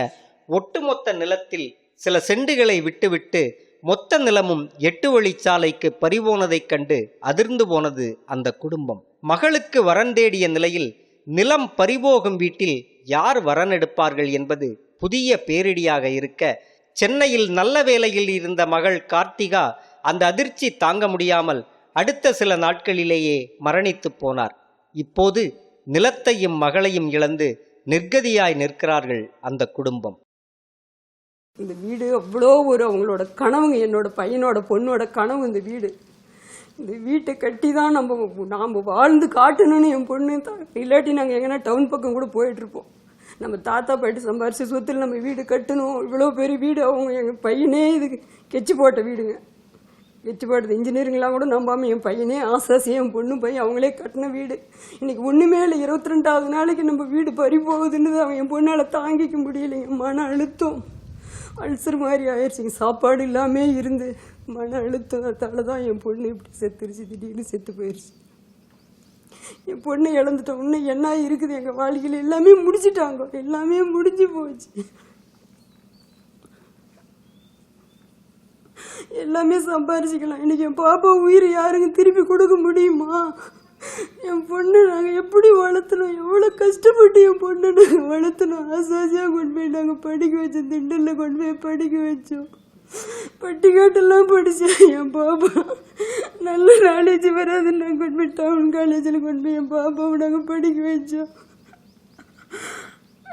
ஒட்டுமொத்த நிலத்தில் சில செண்டுகளை விட்டுவிட்டு மொத்த நிலமும் 8 வழிச்சாலைக்கு பறிபோனதைக் கண்டு அதிர்ந்து போனது அந்த குடும்பம். மகளுக்கு வரன் தேடிய நிலையில் நிலம் பறிபோகும் வீட்டில் யார் வரன் எடுப்பார்கள் என்பது புதிய பேரிடியாக இருக்க, சென்னையில் நல்ல வேலையில் இருந்த மகள் கார்த்திகா அந்த அதிர்ச்சி தாங்க முடியாமல் அடுத்த சில நாட்களிலேயே மரணித்து போனார். இப்போது நிலத்தையும் மகளையும் இழந்து நிர்கதியாய் நிற்கிறார்கள் அந்த குடும்பம். இந்த வீடு அவ்வளோ ஒரு அவங்களோட கனவுங்க, என்னோட பையனோட பொண்ணோட கனவு இந்த வீடு. இந்த வீட்டை கட்டி தான் நாம் வாழ்ந்து காட்டணும்னு என் பொண்ணு தான். இல்லாட்டி நாங்கள் எங்கன்னா டவுன் பக்கம் கூட போயிட்டுருப்போம். நம்ம தாத்தா பாட்டி சம்பாரிச்சு சொத்தில் நம்ம வீடு கட்டணும். இவ்வளோ பெரிய வீடு அவங்க எங்கள் பையனே இது கெச்சு போட்ட வீடுங்க. கெச்சு போட்டது இன்ஜினியரிங்லாம் கூட நம்பாமல் என் பையனே ஆசாசி என் பொண்ணு பையன் அவங்களே கட்டின வீடு. இன்றைக்கி ஒன்றுமே இல்லை, 22வது நாளைக்கு நம்ம வீடு பறி போகுதுன்னு அவன் என் பொண்ணால் தாங்கிக்க முடியலைங்க. மன அழுத்தம் அல்சர் மாதிரி ஆயிடுச்சுங்க. சாப்பாடு இல்லாமல் இருந்து மன அழுத்தத்தால் தான் என் பொண்ணு இப்படி செத்துருச்சு. திடீர்னு செத்து போயிடுச்சு. என் பொண்ணு இழந்துட்டோம். இன்னும் என்ன இருக்குது எங்கள் வாழ்க்கையில்? எல்லாமே முடிச்சிட்டாங்க, எல்லாமே முடிஞ்சு போச்சு. எல்லாமே சம்பாரிச்சிக்கலாம். இன்னைக்கு என் பாப்பா உயிர் யாருங்க திருப்பி கொடுக்க முடியுமா? என் பொண்ணு நாங்கள் எப்படி வளர்த்தணும்? எவ்வளோ கஷ்டப்பட்டு என் பொண்ணு நாங்கள் வளர்த்தணும். ஆசாசியாக கொண்டு போய் நாங்கள் படிக்க வச்சோம். திண்டலில் கொண்டு போய் படிக்க வச்சோம். பட்டிக்காட்டெல்லாம் படித்தேன். என் பாப்பா நல்ல நாலேஜ் வராது. நாங்கள் கொண்டு போய் டவுன் காலேஜில் கொண்டு போய் என் பாப்பாவை நாங்கள் படிக்க வச்சோம்.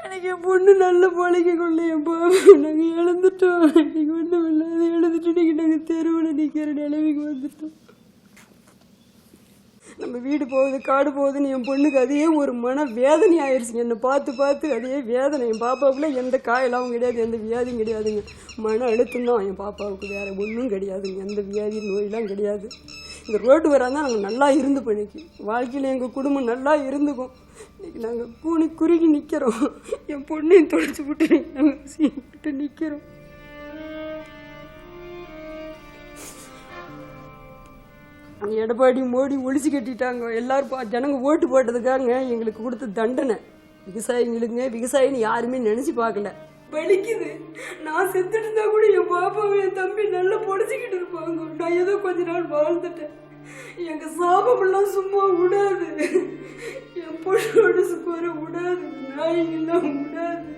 எனக்கு என் பொண்ணு நல்ல பொழைக்கக்குள்ள என் பாப்பா நாங்கள் இழந்துட்டோம். இன்னைக்கு ஒன்றும் இல்லாத இழந்துட்டு இன்னைக்கு நாங்கள் தெருவில் நிற்கிற நிலைமைக்கு வந்துட்டோம். நம்ம வீடு போகுது, காடு போகுதுன்னு என் பொண்ணுக்கு அதே ஒரு மன வேதனை ஆயிடுச்சுங்க. என்னை பார்த்து பார்த்து அதே வேதனை. என் பாப்பாவுக்குள்ள எந்த காயெல்லாம் கிடையாது, எந்த வியாதியும் கிடையாதுங்க. மன அழுத்தம் தான் என் பாப்பாவுக்கு, வேறு ஒன்றும் கிடையாதுங்க. எந்த வியாதி நோயெல்லாம் கிடையாது. இந்த ரோடு வராதான் நாங்கள் நல்லா இருந்து பண்ணிக்கு வாழ்க்கையில் எங்கள் குடும்பம் நல்லா இருந்துக்கும். இன்றைக்கி நாங்கள் கூணி குறுகி நிற்கிறோம். என் பொண்ணையும் தொலைச்சி விட்டு நாங்கள் சீட்டு நிற்கிறோம். எடப்பாடி மோடி ஒழிச்சு கட்டிட்டாங்க. எல்லாரும் ஜனங்க ஓட்டு போட்டதுக்காக எங்களுக்கு கொடுத்த தண்டனை. விவசாயிங்களுங்க விவசாயின்னு யாருமே நினச்சி பார்க்கல. வலிக்குது. நான் செத்துட்டு இருந்தா கூட என் பாப்பாவை என் தம்பி நல்லா பொடிச்சிக்கிட்டு இருப்பாங்க. நான் ஏதோ கொஞ்ச நாள் வாழ்ந்துட்டேன். எங்க சாபமெல்லாம் சும்மா விடாது. என் பொண்ணோட சும்மா விடாது. நாய்கெல்லாம் விடாது.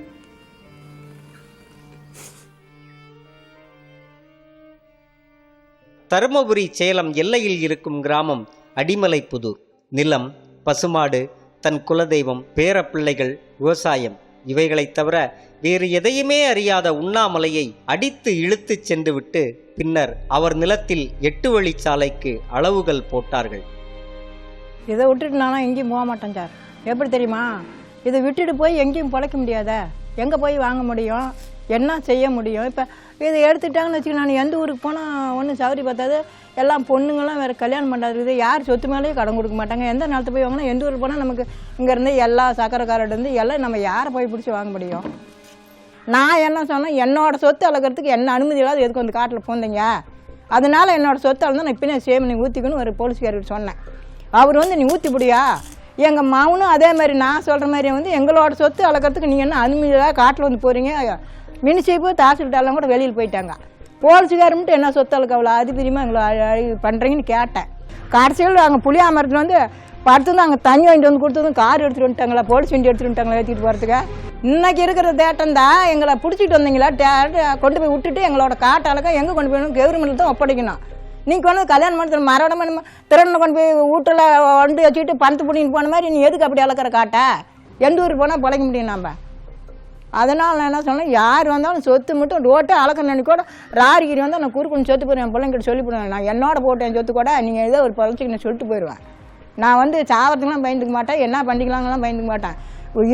தருமபுரி சேலம் எல்லையில் இருக்கும் கிராமம் அடிமலைப்புதூர். நிலம், பசுமாடு, தன் குலதெய்வம், பேரப்பிள்ளைகள், விவசாயம் இவைகளைத் தவிர வேறு எதையுமே அறியாத உண்ணாமலையை அடித்து இழுத்துச் சென்று விட்டு பின்னர் அவர் நிலத்தில் 8 வழிச்சாலைக்கு அளவுகள் போட்டார்கள். இதை விட்டுட்டு நானும் எங்கேயும் போக மாட்டேன் சார். எப்படி தெரியுமா? இதை விட்டுட்டு போய் எங்கேயும் பிழைக்க முடியாத. எங்கே போய் வாங்க முடியும்? என்ன செய்ய முடியும்? இப்போ இதை எடுத்துட்டாங்கன்னு வச்சுக்க, நான் எந்த ஊருக்கு போனால் ஒன்றும் சௌகரி பார்த்தாது. எல்லாம் பொண்ணுங்கள்லாம் வேறு கல்யாணம் பண்ணுறது. யார் சொத்து மேலேயும் கடன் கொடுக்க மாட்டாங்க. எந்த நேரத்தில் போய் வாங்கினா எந்த ஊருக்கு போனால் நமக்கு இங்கேருந்து எல்லா சக்கரைக்காரர்லேருந்து எல்லாம் நம்ம யாரை போய் பிடிச்சி வாங்க முடியும்? நான் என்ன சொன்னேன், என்னோடய சொத்து அளக்கிறதுக்கு என்ன அனுமதி இல்லாத எதுக்கு வந்து காட்டில் போந்தீங்க, அதனால என்னோடய சொத்து அளந்து நான் இப்போனே சேம் நீ ஊற்றிக்கணும் ஒரு போலீஸ்காரர்கிட்ட சொன்னேன். அவர் வந்து நீ ஊற்றி முடியா, எங்கள் மகனும் அதே மாதிரி நான் சொல்கிற மாதிரி வந்து எங்களோட சொத்து அளக்கிறதுக்கு நீங்கள் என்ன அனுமதியாக காட்டில் வந்து போகிறீங்க. மினிசிப்பு தாசில்தாரெலாம் கூட வெளியில் போயிட்டாங்க. போலீஸுக்காரர் மட்டும் என்ன சொத்து அளக்க அவ்வளோ அதிபரியமாக எங்களை பண்ணுறீங்கன்னு கேட்டேன். கடைசியில் அங்கே புளியாமரத்தில் வந்து படுத்து அங்கே தண்ணி வாங்கிட்டு வந்து கொடுத்ததும் கார் எடுத்துகிட்டு வந்துட்டாங்களா, போலீஸ் வண்டி எடுத்துகிட்டு வந்துட்டாங்களா ஏற்றிட்டு போகிறதுக்கு. இன்னைக்கு இருக்கிற தேட்டம் தான் எங்களை பிடிச்சிட்டு வந்தீங்களா, கொண்டு போய் விட்டுட்டு எங்களோட காட்டு அளக்க எங்கே கொண்டு போயணும் கவர்மெண்ட்டில் தான் ஒப்படைக்கணும். நீங்கள் கொண்டு கல்யாணம் பண்ணி மரடம் திறனை கொண்டு போய் வீட்டில் வண்டி வச்சுக்கிட்டு பணத்து பிடிங்கிட்டு போன மாதிரி நீ எதுக்கு அப்படி அளக்கிற காட்டை? எந்த ஊருக்கு போனால் பிழைக்க முடியும் நம்ம. அதனால் நான் என்ன சொன்னேன், யார் வந்தாலும் சொத்து மட்டும் ரோட்டை அளக்க நினைக்கூட ராரிகிரி வந்தால் நான் குறுக்குன்னு சொத்து போயிடுவேன். என் பிள்ளைங்கிட்ட சொல்லி போடுவேன், நான் என்னோட போட்டேன் சொத்து கூட நீங்கள் ஏதோ ஒரு பழச்சிக்கு நான் சொல்லிட்டு போயிடுவேன். நான் வந்து சாவறதுக்கெலாம் பயந்துக்க மாட்டேன், என்ன பண்ணிக்கலாங்கலாம் பயந்துக்க மாட்டேன்.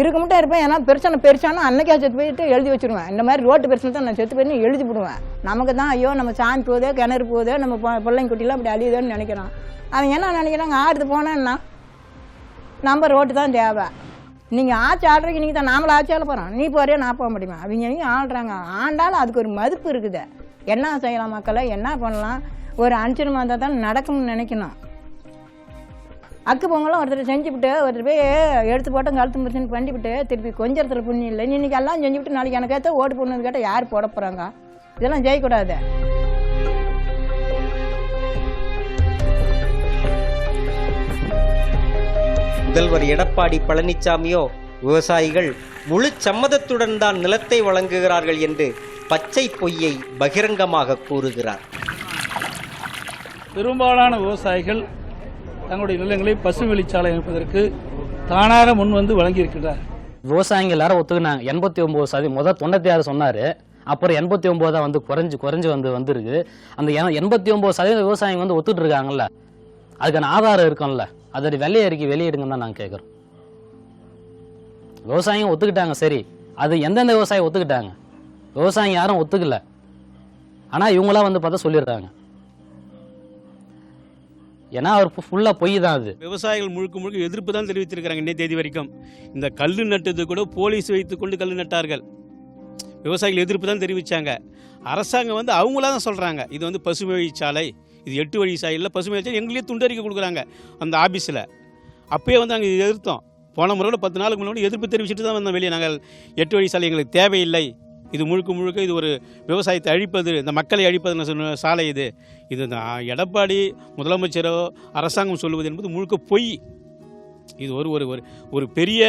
இருக்க மட்டும் இருப்பேன். ஏன்னா பிரச்சனை பெருசானா அன்னைக்கே செத்து போயிட்டு எழுதி வச்சுருவேன். இந்த மாதிரி ரோட்டு பிரச்சனை தான் நான் செத்து போயின்னு எழுதி போடுவேன். நமக்கு தான் ஐயோ நம்ம சாமி போதே கிணறு போதே நம்ம பிள்ளைங்க குட்டிலாம் அப்படி அழியுதோன்னு நினைக்கிறான். அவன் என்ன நினைக்கிறாங்க, ஆடுது போனேன்னா நம்ம ரோட்டு தான் தேவை. நீங்கள் ஆட்சி ஆடுறீங்க, நீங்கள் தான் நாமளும் ஆட்சி ஆள போகிறோம். நீ போறியா நான் போக முடியுமா? அவங்க ஆள்றாங்க. ஆண்டாலும் அதுக்கு ஒரு மதிப்பு இருக்குது. என்ன செய்யலாம் மக்களை, என்ன பண்ணலாம், ஒரு அனுசரமாக இருந்தால் தான் நடக்கும்னு நினைக்கணும். அக்கு பொங்கலும் ஒருத்தர் செஞ்சுவிட்டு ஒருத்தர் போய் எடுத்து போட்டோம் கழுத்து முடிச்சுன்னு பண்ணிவிட்டு திருப்பி கொஞ்சம் இடத்துல புண்ணியம் இல்லை. இன்னைக்கு எல்லாம் செஞ்சுவிட்டு நாளைக்கு எனக்கு ஏற்ற ஓட்டு போடணுன்னு கேட்டால் யார் போட போகிறாங்க? இதெல்லாம் செய்யக்கூடாது. முதல்வர் எடப்பாடி பழனிசாமியோ விவசாயிகள் முழு சம்மதத்துடன் தான் நிலத்தை வழங்குகிறார்கள் என்று பச்சை பொய்யை பகிரங்கமாக கூறுகிறார். பெரும்பாலான விவசாயிகள் தங்களுடைய நிலங்களை பசுவெளிச்சாலை அமைப்பதற்கு தானாக முன் வந்து வழங்கியிருக்கிறார். விவசாயிகள் எல்லாரும் ஒத்துக்கினாங்க. 89% முதல் 96 சொன்னார், அப்புறம் 89 வந்து குறைஞ்சு வந்துருக்கு. அந்த 89% விவசாயிங்க வந்து ஒத்துட்டு இருக்காங்கல்ல, அதுக்கான ஆதாரம் இருக்கும்ல, அதோட வெள்ளை அறிக்கை வெளியிடுங்கன்னு தான் நாங்கள் கேட்குறோம். விவசாயிங்க ஒத்துக்கிட்டாங்க, சரி, அது எந்தெந்த விவசாயி ஒத்துக்கிட்டாங்க? விவசாயிங்க யாரும் ஒத்துக்கல. ஆனால் இவங்களாம் வந்து பார்த்தா சொல்லிடுறாங்க. ஏன்னா அவர் ஃபுல்லாக பொய் தான். அது விவசாயிகள் முழுக்க எதிர்ப்பு தான் தெரிவித்திருக்கிறாங்க. இன்னைய தேதி வரைக்கும் இந்த கல் நட்டது கூட போலீஸ் வைத்துக்கொண்டு கல் நட்டார்கள். விவசாயிகள் எதிர்ப்பு தான் தெரிவித்தாங்க. அரசாங்கம் வந்து அவங்களா தான் சொல்கிறாங்க, இது வந்து பசுமை வழிச்சாலை, இது 8 வழி சாலையில் பசுமை வழிச்சாலை. எங்களே துண்டறிக்கை கொடுக்குறாங்க அந்த ஆஃபீஸில். அப்பயே வந்து நாங்கள் எதிர்த்தோம். போன முறையில் 10 நாளுக்கு முன்னாடி எதிர்ப்பு தெரிவிச்சுட்டு தான் வந்தோம் வெளியே. நாங்கள் 8 வழி சாலை எங்களுக்கு தேவையில்லை, இது முழுக்க இது ஒரு விவசாயத்தை அழிப்பது, இந்த மக்களை அழிப்பதுன்னு சொன்ன சாலை இது. இது எடப்பாடி முதலமைச்சரோ அரசாங்கம் சொல்லுவது என்பது முழுக்க பொய். இது ஒரு பெரிய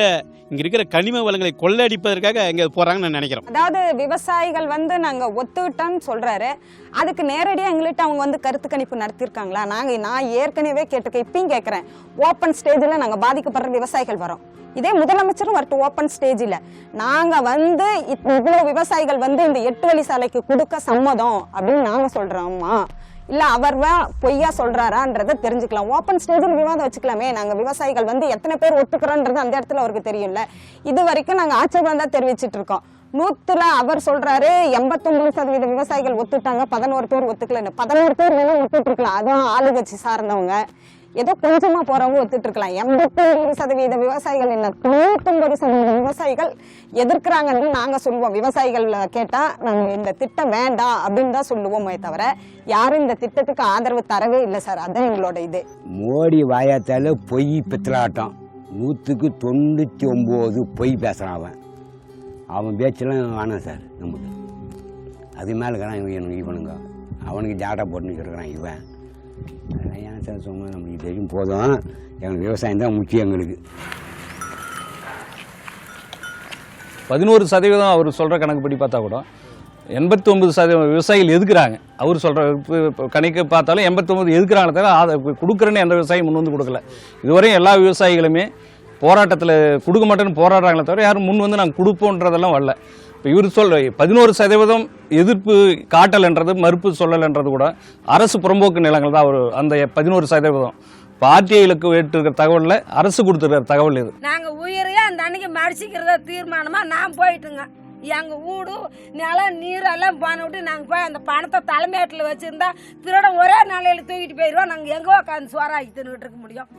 இங்கே இருக்கிற கனிம வளங்களை கொள்ளையடிப்பதற்காக இங்கே போகிறாங்கன்னு நான் நினைக்கிறேன். அதாவது விவசாயிகள் வந்து நாங்கள் ஒத்துக்கிட்டோன்னு சொல்கிறாரு, அதுக்கு நேரடியாக எங்கள்கிட்ட அவங்க வந்து கருத்து கணிப்பு நடத்தியிருக்காங்களா? நான் ஏற்கனவே கேட்டிருக்கேன், இப்பயும் கேட்குறேன். ஓப்பன் ஸ்டேஜில் நாங்கள் பாதிக்கப்படுற விவசாயிகள் வரோம். இதே முதலமைச்சரும் வரட்டும் ஓப்பன் ஸ்டேஜில். நாங்கள் வந்து இவ்வளோ விவசாயிகள் வந்து இந்த 8 வழி சாலைக்கு கொடுக்க சம்மதம் அப்படின்னு நாங்கள் சொல்கிறோம்மா, இல்லை அவர் பொய்யா சொல்கிறாரான்றதை தெரிஞ்சுக்கலாம். ஓப்பன் ஸ்டேஜில் விவாதம் வச்சுக்கலாமே. நாங்கள் விவசாயிகள் வந்து எத்தனை பேர் ஒத்துக்கிறோன்றது அந்த இடத்துல அவருக்கு தெரியும்ல. இது வரைக்கும் நாங்கள் ஆட்சேபம் தான் தெரிவிச்சிட்டு இருக்கோம். 100ல் அவர் சொல்கிறாரு 89% விவசாயிகள் ஒத்துட்டாங்க, 11 பேர் ஒத்துக்கலன்னு. 11 பேர் வேணும் ஒத்துட்டு இருக்கலாம், அதுவும் ஆளுங்கட்சி சார்ந்தவங்க. ஏதோ கொஞ்சமா போறவங்க ஒத்துட்டு இருக்கலாம். 82% விவசாயிகள் இல்லை, 99% விவசாயிகள் எதிர்க்கிறாங்கன்னு நாங்க சொல்லுவோம். விவசாயிகள் கேட்டா நாங்க இந்த திட்டம் வேண்டாம் அப்படின்னு தான் சொல்லுவோமே தவிர யாரும் இந்த திட்டத்துக்கு ஆதரவு தரவே இல்லை சார். அதான் எங்களோட இது. மோடி வாயத்தால பொய் பித்தலாட்டம். 100க்கு 99 பொய் பேசுறான். அவன் பேச்செல்லாம் வேணாம் சார் நமக்கு. அது மேலே இருக்கிறான் இவனுங்க, அவனுக்கு ஜாடா போட்டுன்னு இருக்கிறான் இவன். அதெல்லாம் ஏன் சார் சொன்னால் நம்மளுக்கு தெரியும் போதும். எங்களுக்கு விவசாயம் தான் முக்கியம். எங்களுக்கு 11% அவர் சொல்கிற கணக்குப்படி பார்த்தா கூட 89% விவசாயிகள் எதுக்குறாங்க. அவர் சொல்கிற கணக்கு பார்த்தாலும் 89 எதுக்குறாங்களே தவிர அதை கொடுக்குறேன்னு எந்த விவசாயி முன் வந்து கொடுக்கல. இதுவரையும் எல்லா விவசாயிகளுமே போராட்டத்தில் கொடுக்க மாட்டேன்னு போராடுறாங்களே தவிர யாரும் முன் வந்து நாங்கள் கொடுப்போன்றதெல்லாம் வரல. இப்போ இவர் 11% எதிர்ப்பு காட்டலைன்றது, மறுப்பு சொல்லலைன்றது கூட அரசு புறம்போக்கு நிலங்கள் தான். அவர் அந்த 11% பார்ட்டிகளுக்கு வேட்டிருக்கிற தகவலில் அரசு கொடுத்துருக்கிற தகவல் இது. நாங்கள் உயிரையே அந்த அன்னைக்கு மடிச்சிக்கிறத தீர்மானமாக நான் போயிட்டுங்க. எங்கள் வீடு நிலம் நீரெல்லாம் போன விட்டு நாங்கள் போய் அந்த பணத்தை தலைமையாட்டில் வச்சுருந்தா திருடம் ஒரே நாளையில் தூக்கிட்டு போயிடுவோம். நாங்கள் எங்கே உட்காந்து சோறாக்கி தின்னுக்கிட்டு இருக்க முடியும்?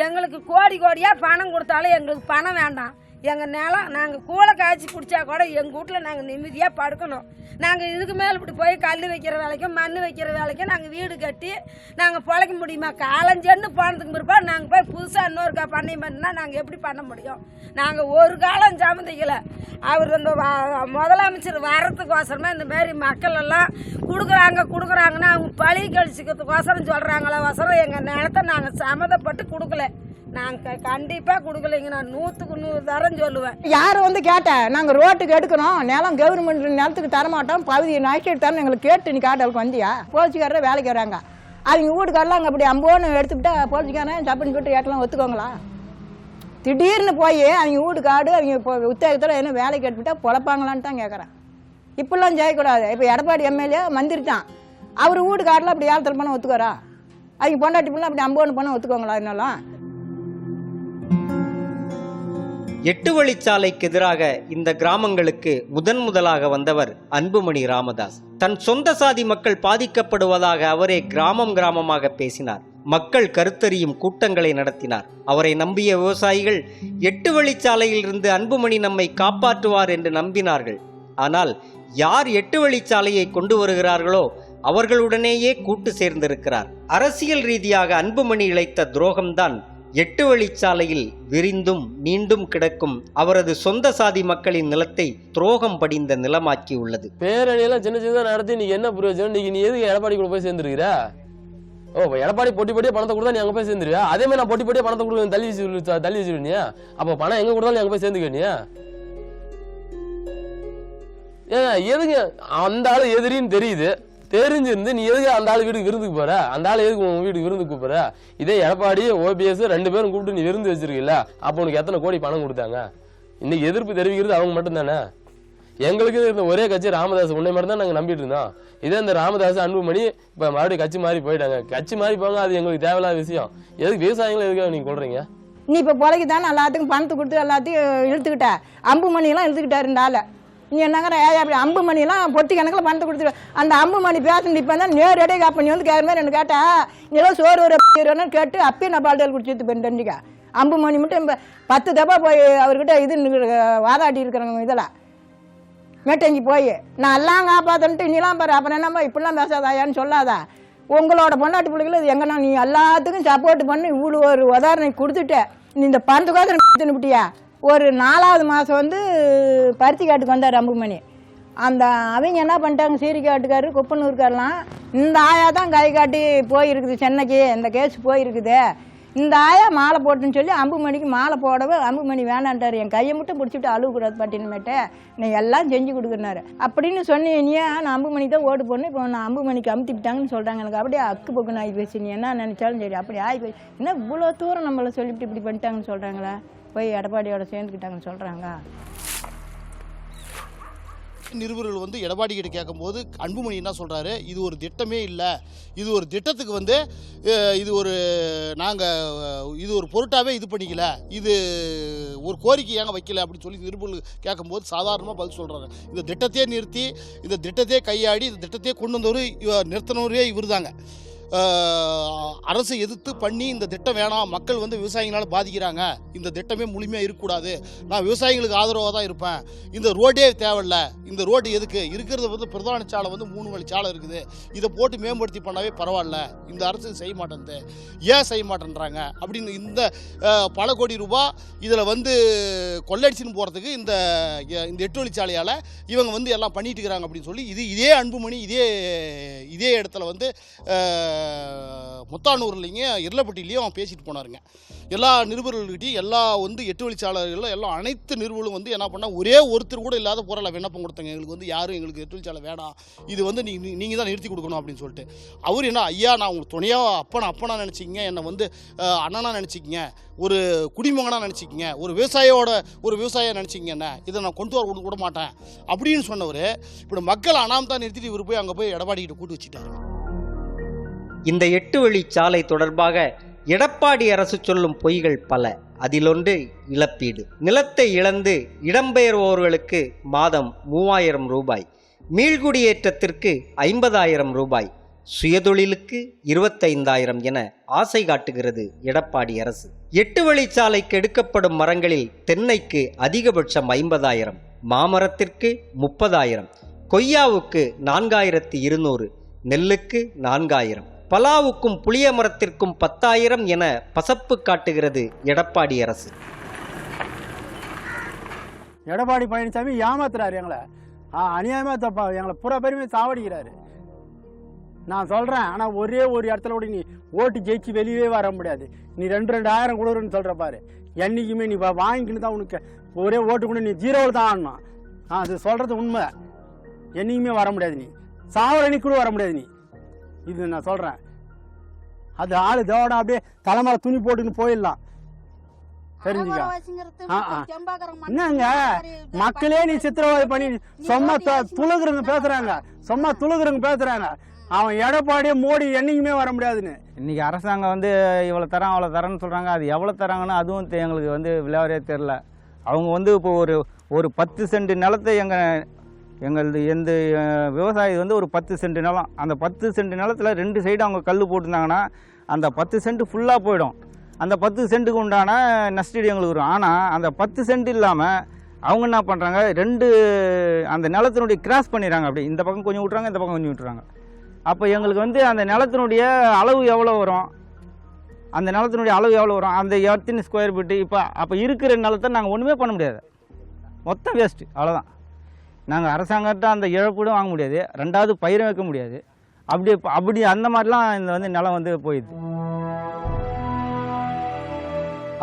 எங்களுக்கு கோடியாக பணம் கொடுத்தாலும் எங்களுக்கு பணம் வேண்டாம். எங்கள் நிலம் நாங்கள் கூலை காய்ச்சி குடித்தா கூட எங்கள் வீட்டில் நாங்கள் நிம்மதியாக படுக்கணும். நாங்கள் இதுக்கு மேலே இப்படி போய் கல் வைக்கிற வேலைக்கும் மண் வைக்கிற வேலைக்கும் நாங்கள் வீடு கட்டி நாங்கள் பிழைக்க முடியுமா? காலஞ்சென்னு போனதுக்கு பிற்பாடு நாங்கள் போய் புதுசாக இன்னொரு பண்ணி பண்ணினா நாங்கள் எப்படி பண்ண முடியும்? நாங்கள் ஒரு காலம் சம்மந்திக்கலை. அவர் இந்த முதலமைச்சர் வரத்துக்கோசரமே இந்த மாரி மக்கள் எல்லாம் கொடுக்குறாங்கன்னா அவங்க பழி கழிச்சிக்கிறதுக்கோசரம் சொல்கிறாங்களோசரம் எங்கள் நிலத்தை நாங்கள் சம்மதப்பட்டு கொடுக்கல. நாங்கள் கண்டிப்பாக கொடுக்கலைங்க. நான் 100க்கு 100 தரம் சொல்லுவேன். யாரும் வந்து கேட்டேன், நாங்கள் ரோட்டுக்கு எடுக்கணும், நிலம் கவர்மெண்ட் நிலத்துக்கு தரமாட்டோம், பகுதியை நகைச்சிட்டு தரணும் எங்களுக்கு கேட்டு நீ காட்டலுக்கு வந்தியா? போலீஸ்காரர் வேலைக்கு வராங்க. அவங்க வீட்டுக்காரெலாம் அங்கே அப்படி 50 எடுத்துக்கிட்டா போலீஸ்காரன் சப்புன்னு சொல்லிட்டு ஏட்டெல்லாம் ஒத்துக்கோங்களா? திடீர்னு போய் அவங்க வீடு காடு அவங்க உத்தியோகத்தில் என்ன வேலைக்கு எடுத்துக்கிட்டா பொழப்பாங்களான்னு தான் கேட்குறேன். இப்படிலாம் செய்யக்கூடாது. இப்போ எடப்பாடி எம்எல்ஏ மந்திரிட்டான், அவர் வீடு காட்டில் அப்படி ஏலத்தில் பண்ண ஒத்துக்காரா? அவங்க பொண்டாட்டி பிள்ளை அப்படி 50 பண்ண ஒத்துக்கோங்களா? என்னெல்லாம் 8 வழிச்சாலைக்கு எதிராக இந்த கிராமங்களுக்கு முதலாக வந்தவர் அன்புமணி ராமதாஸ். தன் சொந்த சாதி மக்கள் பாதிக்கப்படுவதாக அவரே கிராமமாக பேசினார். மக்கள் கருத்தறியும் கூட்டங்களை நடத்தினார். அவரை நம்பிய விவசாயிகள் 8 வழிச்சாலையிலிருந்து அன்புமணி நம்மை காப்பாற்றுவார் என்று நம்பினார்கள். ஆனால் யார் 8 வழிச்சாலையை கொண்டு வருகிறார்களோ அவர்களுடனேயே கூட்டு சேர்ந்திருக்கிறார். அரசியல் ரீதியாக அன்புமணி இழைத்த துரோகம்தான் 8 வழிச்சாலையில் விரிந்தும் நீண்டும் கிடக்கும் அவரது சொந்த சாதி மக்களின் நிலத்தை துரோகம் படிந்த நிலமாக்கி உள்ளது. பேரணியெல்லாம் சின்ன சின்னதாக நடத்தி நீ என்ன பிரயோஜனம்? நீ எதுக்கு எடப்பாடி கூட போய் சேர்ந்துருக்கிற? எடப்பாடி பொட்டி பொட்டியே பணத்தை கொடுத்தா நீ அங்கே போய் சேர்ந்துருவியா? அதே மாதிரி நான் பொட்டி பொட்டியே பணத்தை கொடுக்க தள்ளி வச்சுருவியா? அப்போ பணம் எங்கே கொடுத்தாலும் நீ அங்கே போய் சேர்ந்துக்கணியா? ஏங்க எதுங்க அந்த ஆளு எதிரின்னு தெரியுது, தெரிஞ்சிருந்து நீ எதுக்கு அந்த ஆள் வீட்டுக்கு விருந்துக்கு போற? அந்த ஆள் எதுக்கு உங்க வீட்டுக்கு விருந்துக்கு போற? இதே எடப்பாடி OPS 2 பேரும் கூப்பிட்டு நீ விருந்து வச்சிருக்கல, அப்போ உனக்கு எத்தனை கோடி பணம் கொடுத்தாங்க? இன்னைக்கு எதிர்ப்பு தெரிவிக்கிறது அவங்க மட்டும் தானே. எங்களுக்கு இருந்த ஒரே கட்சி ராமதாஸ், உன்னை மட்டும் தான் நாங்கள் நம்பிட்டு இருந்தோம். இதே இந்த ராமதாஸ் அன்புமணி இப்போ மறுபடியும் கட்சி மாறி போயிட்டாங்க. கட்சி மாறி போங்க, அது எங்களுக்கு தேவையில்லாத விஷயம். எதுக்கு விவசாயிகளும் எதுக்காக நீங்க சொல்றீங்க? நீ இப்போ பொழைக்கு தானே எல்லாத்துக்கும் பணத்தை கொடுத்து எல்லாத்தையும் இழுத்துக்கிட்ட. அம்புமணியெல்லாம் இழுத்துக்கிட்டாரு இந்த ஆளை. நீ என்னங்கிற அப்படி அம்புமணியெல்லாம் பொட்டி கணக்கில் பணத்தை கொடுத்துரு. அந்த அம்புமணி பேசுறது இப்போ தான் நேரடியாக அப்போ நீ வந்து கேட்குற மாதிரி எனக்கு கேட்டா நீலாம் சோறு ஒரு கேட்டு அப்பயே நான் பால்டால் குடிச்சு போய் தெரிஞ்சுக்க. அம்புமணி மட்டும் 10 தப்பா போய் அவர்கிட்ட இது வாதாடி இருக்கிறவங்க இதெல்லாம் மேட்டங்கி போய் நான் எல்லாம் காப்பாத்தன்ட்டு நீலாம் பாரு, அப்புறம் என்னப்பா இப்படிலாம் பேசாதாயான்னு சொல்லாதா. உங்களோட பொண்டாட்டி பிள்ளைகள் இது எங்கன்னா நீ எல்லாத்துக்கும் சப்போர்ட் பண்ணி இவ்வளோ ஒரு உதாரணம் கொடுத்துட்டு நீ இந்த பணத்துக்காக விட்டியா. ஒரு 4வது மாதம் வந்து பருத்தி காட்டுக்கு வந்தார் அம்புமணி. அந்த அவங்க என்ன பண்ணிட்டாங்க, சீரிக்காட்டுக்காரு குப்பனூர்காரெலாம் இந்த ஆயா தான் கை காட்டி போயிருக்குது சென்னைக்கு, இந்த கேஸ் போயிருக்குது. இந்த ஆயா மாலை போட்டுன்னு சொல்லி அம்புமணிக்கு மாலை போடவே அம்புமணி வேணான்ட்டார். என் கையை மட்டும் பிடிச்சிட்டு அழுகக்கூடாது பட்டினமேட்டே, நீ எல்லாம் செஞ்சு கொடுக்குறாரு அப்படின்னு சொன்னீங்க. நான் அம்புமணி தான் ஓட்டு போடணும். இப்போ நான் அம்புமணிக்கு அமுத்திட்டாங்கன்னு சொல்கிறாங்க. எனக்கு அப்படியே அக்கு பக்குன்னு ஆகி போச்சு. நீ என்ன நினச்சாலும் சரி அப்படி ஆகி போச்சு. என்ன இவ்வளோ தூரம் நம்மளை சொல்லிவிட்டு இப்படி பண்ணிட்டாங்கன்னு சொல்கிறாங்களா? போய் எடப்பாடியோட சேர்ந்துக்கிட்டாங்கன்னு சொல்கிறாங்க. நிருபர்கள் வந்து எடப்பாடி கிட்ட கேட்கும்போது அன்புமணி என்ன சொல்கிறாரு, இது ஒரு திட்டமே இல்லை, இது ஒரு திட்டத்துக்கு வந்து இது ஒரு நாங்கள் இது ஒரு பொருட்டாகவே இது பண்ணிக்கல, இது ஒரு கோரிக்கையாக வைக்கல அப்படின்னு சொல்லி நிருபர்கள் கேட்கும்போது சாதாரணமாக பதில் சொல்கிறாங்க. இந்த திட்டத்தையே நிறுத்தி இந்த திட்டத்தையே கையாடி இந்த திட்டத்தையே கொண்டு வந்தவர் நிறுத்தினவரே இவர் தாங்க. அரசு எதிர்த்து பண்ணி இந்த திட்டம் வேணாம், மக்கள் வந்து விவசாயிகளால் பாதிக்கிறாங்க, இந்த திட்டமே முழுமையாக இருக்கக்கூடாது, நான் விவசாயிகளுக்கு ஆதரவாக தான் இருப்பேன், இந்த ரோடே தேவையில்ல, இந்த ரோடு எதுக்கு இருக்கிறது வந்து பிரதான சாலை வந்து 3 வழி சாலை இருக்குது, இதை போட்டு மேம்படுத்தி பண்ணாவே பரவாயில்ல, இந்த அரசு செய்ய மாட்டேன்து, ஏன் செய்ய மாட்டேன்றாங்க அப்படின்னு இந்த பல கோடி ரூபாய் இதில் வந்து கொள்ளடிச்சின்னு போகிறதுக்கு இந்த 8 வழிச்சாலையால் இவங்க வந்து எல்லாம் பண்ணிட்டு இருக்கிறாங்க அப்படின்னு சொல்லி இதே அன்புமணி இதே இடத்துல வந்து முத்தானூர்லையும் இருளப்பட்டிலையும் பேசிட்டு போனாருங்க. எல்லா நிருபர்கள்கிட்டையும் எல்லா வந்து 8 வழிச்சாலைகளில் எல்லாம் அனைத்து நிருபர்களும் வந்து என்ன பண்ணால் ஒரே ஒருத்தர் கூட இல்லாத போகிற விண்ணப்பம் கொடுத்தாங்க. எங்களுக்கு வந்து யாரும் எங்களுக்கு 8 வழிச்சாலை வேணாம், இது வந்து நீங்கள் தான் நிறுத்தி கொடுக்கணும் அப்படின்னு சொல்லிட்டு. அவர் என்ன, ஐயா நான் உங்களுக்கு துணையாக அப்பனா நினச்சிக்கிங்க, என்னை வந்து அண்ணனா நினச்சிக்கிங்க, ஒரு குடிமகனாக நினச்சிக்கிங்க, ஒரு விவசாயியாக நினச்சிக்கிங்க, என்ன இதை நான் கொண்டு வர விட மாட்டேன் அப்படின்னு சொன்னவர் இப்படி மக்கள் அனாம தான் நிறுத்திட்டு இவர் போய் அங்கே போய் எடப்பாடி கிட்ட கூட்டு வச்சுட்டாரு. இந்த 8 வழிச்சாலை தொடர்பாக எடப்பாடி அரசு சொல்லும் பொய்கள் பல. அதிலொன்று இழப்பீடு. நிலத்தை இழந்து இடம்பெயர்வோர்களுக்கு மாதம் 3000 ரூபாய், மீள்குடியேற்றத்திற்கு 50,000 ரூபாய், சுயதொழிலுக்கு 25,000 என ஆசை காட்டுகிறது எடப்பாடி அரசு. 8 வழிச்சாலைக்கு எடுக்கப்படும் மரங்களில் தென்னைக்கு அதிகபட்சம் 50,000, மாமரத்திற்கு 30,000, கொய்யாவுக்கு 4,200, நெல்லுக்கு 4,000, பலாவுக்கும் புளிய மரத்திற்கும் 10,000 என பசப்பு காட்டுகிறது எடப்பாடி அரசு. எடப்பாடி பழனிசாமி ஏமாத்துறாரு எங்களை, அநியாயமா தப்பா எங்களை புற பெருமை சாவடிக்கிறாரு. நான் சொல்றேன், ஆனா ஒரே ஒரு இடத்துல கூட நீ ஓட்டு ஜெயிச்சு வெளியே வர முடியாது. நீ 2,000 கொடுக்குறன்னு சொல்ற பாரு, என்னைக்குமே நீ வாங்கிக்கின்னு தான் உனக்கு ஒரே ஓட்டு கூட நீ 0 தான் ஆடணும். அது சொல்றது உண்மை. என்னைக்குமே வர முடியாது, நீ சாவரணி கூட வர முடியாது நீ. இது நான் சொல்றேன். அது ஆளு தேவடா அப்படியே தலைமையில துணி போட்டுன்னு போயிடலாம், தெரிஞ்சுக்க. என்னங்க மக்களே நீ சித்திரவதை பண்ணி சும்மா துளுகுறவங்க பேசுறாங்க. அவன் எடப்பாடியே மோடி என்னைக்குமே வர முடியாதுன்னு. இன்னைக்கு அரசாங்கம் வந்து இவ்வளோ தரம் அவ்வளோ தரேன்னு சொல்கிறாங்க. அது எவ்வளோ தராங்கன்னா அதுவும் எங்களுக்கு வந்து விளையாடவே தெரில. அவங்க வந்து இப்போ ஒரு 10 சென்ட் நிலத்தை எங்களது எந்த விவசாயி வந்து ஒரு 10 சென்ட் நிலம், அந்த 10 சென்ட் நிலத்தில் 2 சைடு அவங்க கல் போட்டிருந்தாங்கன்னா அந்த 10 சென்ட் ஃபுல்லாக போயிடும். அந்த 10 சென்ட்டுக்கு உண்டான நஷ்டீடு எங்களுக்கு வரும். ஆனால் அந்த 10 சென்ட் இல்லாமல் அவங்க என்ன பண்ணுறாங்க, 2 அந்த நிலத்தினுடைய கிராஸ் பண்ணிடுறாங்க. அப்படி இந்த பக்கம் கொஞ்சம் விட்றாங்க, இந்த பக்கம் கொஞ்சம் விட்டுறாங்க. அப்போ எங்களுக்கு வந்து அந்த நிலத்தினுடைய அளவு எவ்வளோ வரும், அந்த நிலத்தினுடைய அளவு எவ்வளோ வரும், அந்த எத்தனை ஸ்கொயர் ஃபீட்டு. அப்போ இருக்கிற நிலத்தை நாங்கள் ஒன்றுமே பண்ண முடியாது, மொத்தம் வேஸ்ட்டு. அவ்வளோதான். நாங்கள் அரசாங்கத்தை அந்த இழப்பீடும் வாங்க முடியாது, 2வது பயிரும் வைக்க முடியாது. அப்படி அந்த மாதிரிலாம் இந்த வந்து நிலம் வந்து போயிடுது.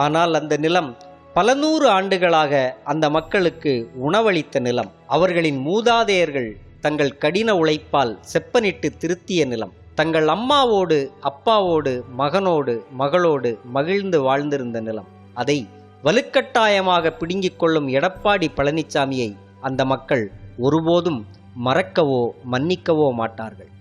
ஆனால் அந்த நிலம் பல 100 ஆண்டுகளாக அந்த மக்களுக்கு உணவளித்த நிலம், அவர்களின் மூதாதையர்கள் தங்கள் கடின உழைப்பால் செப்பனிட்டு திருத்திய நிலம், தங்கள் அம்மாவோடு அப்பாவோடு மகனோடு மகளோடு மகிழ்ந்து வாழ்ந்திருந்த நிலம். அதை வலுக்கட்டாயமாக பிடுங்கிக் கொள்ளும் எடப்பாடி பழனிசாமியை அந்த மக்கள் ஒருபோதும் மறக்கவோ மன்னிக்கவோ மாட்டார்கள்.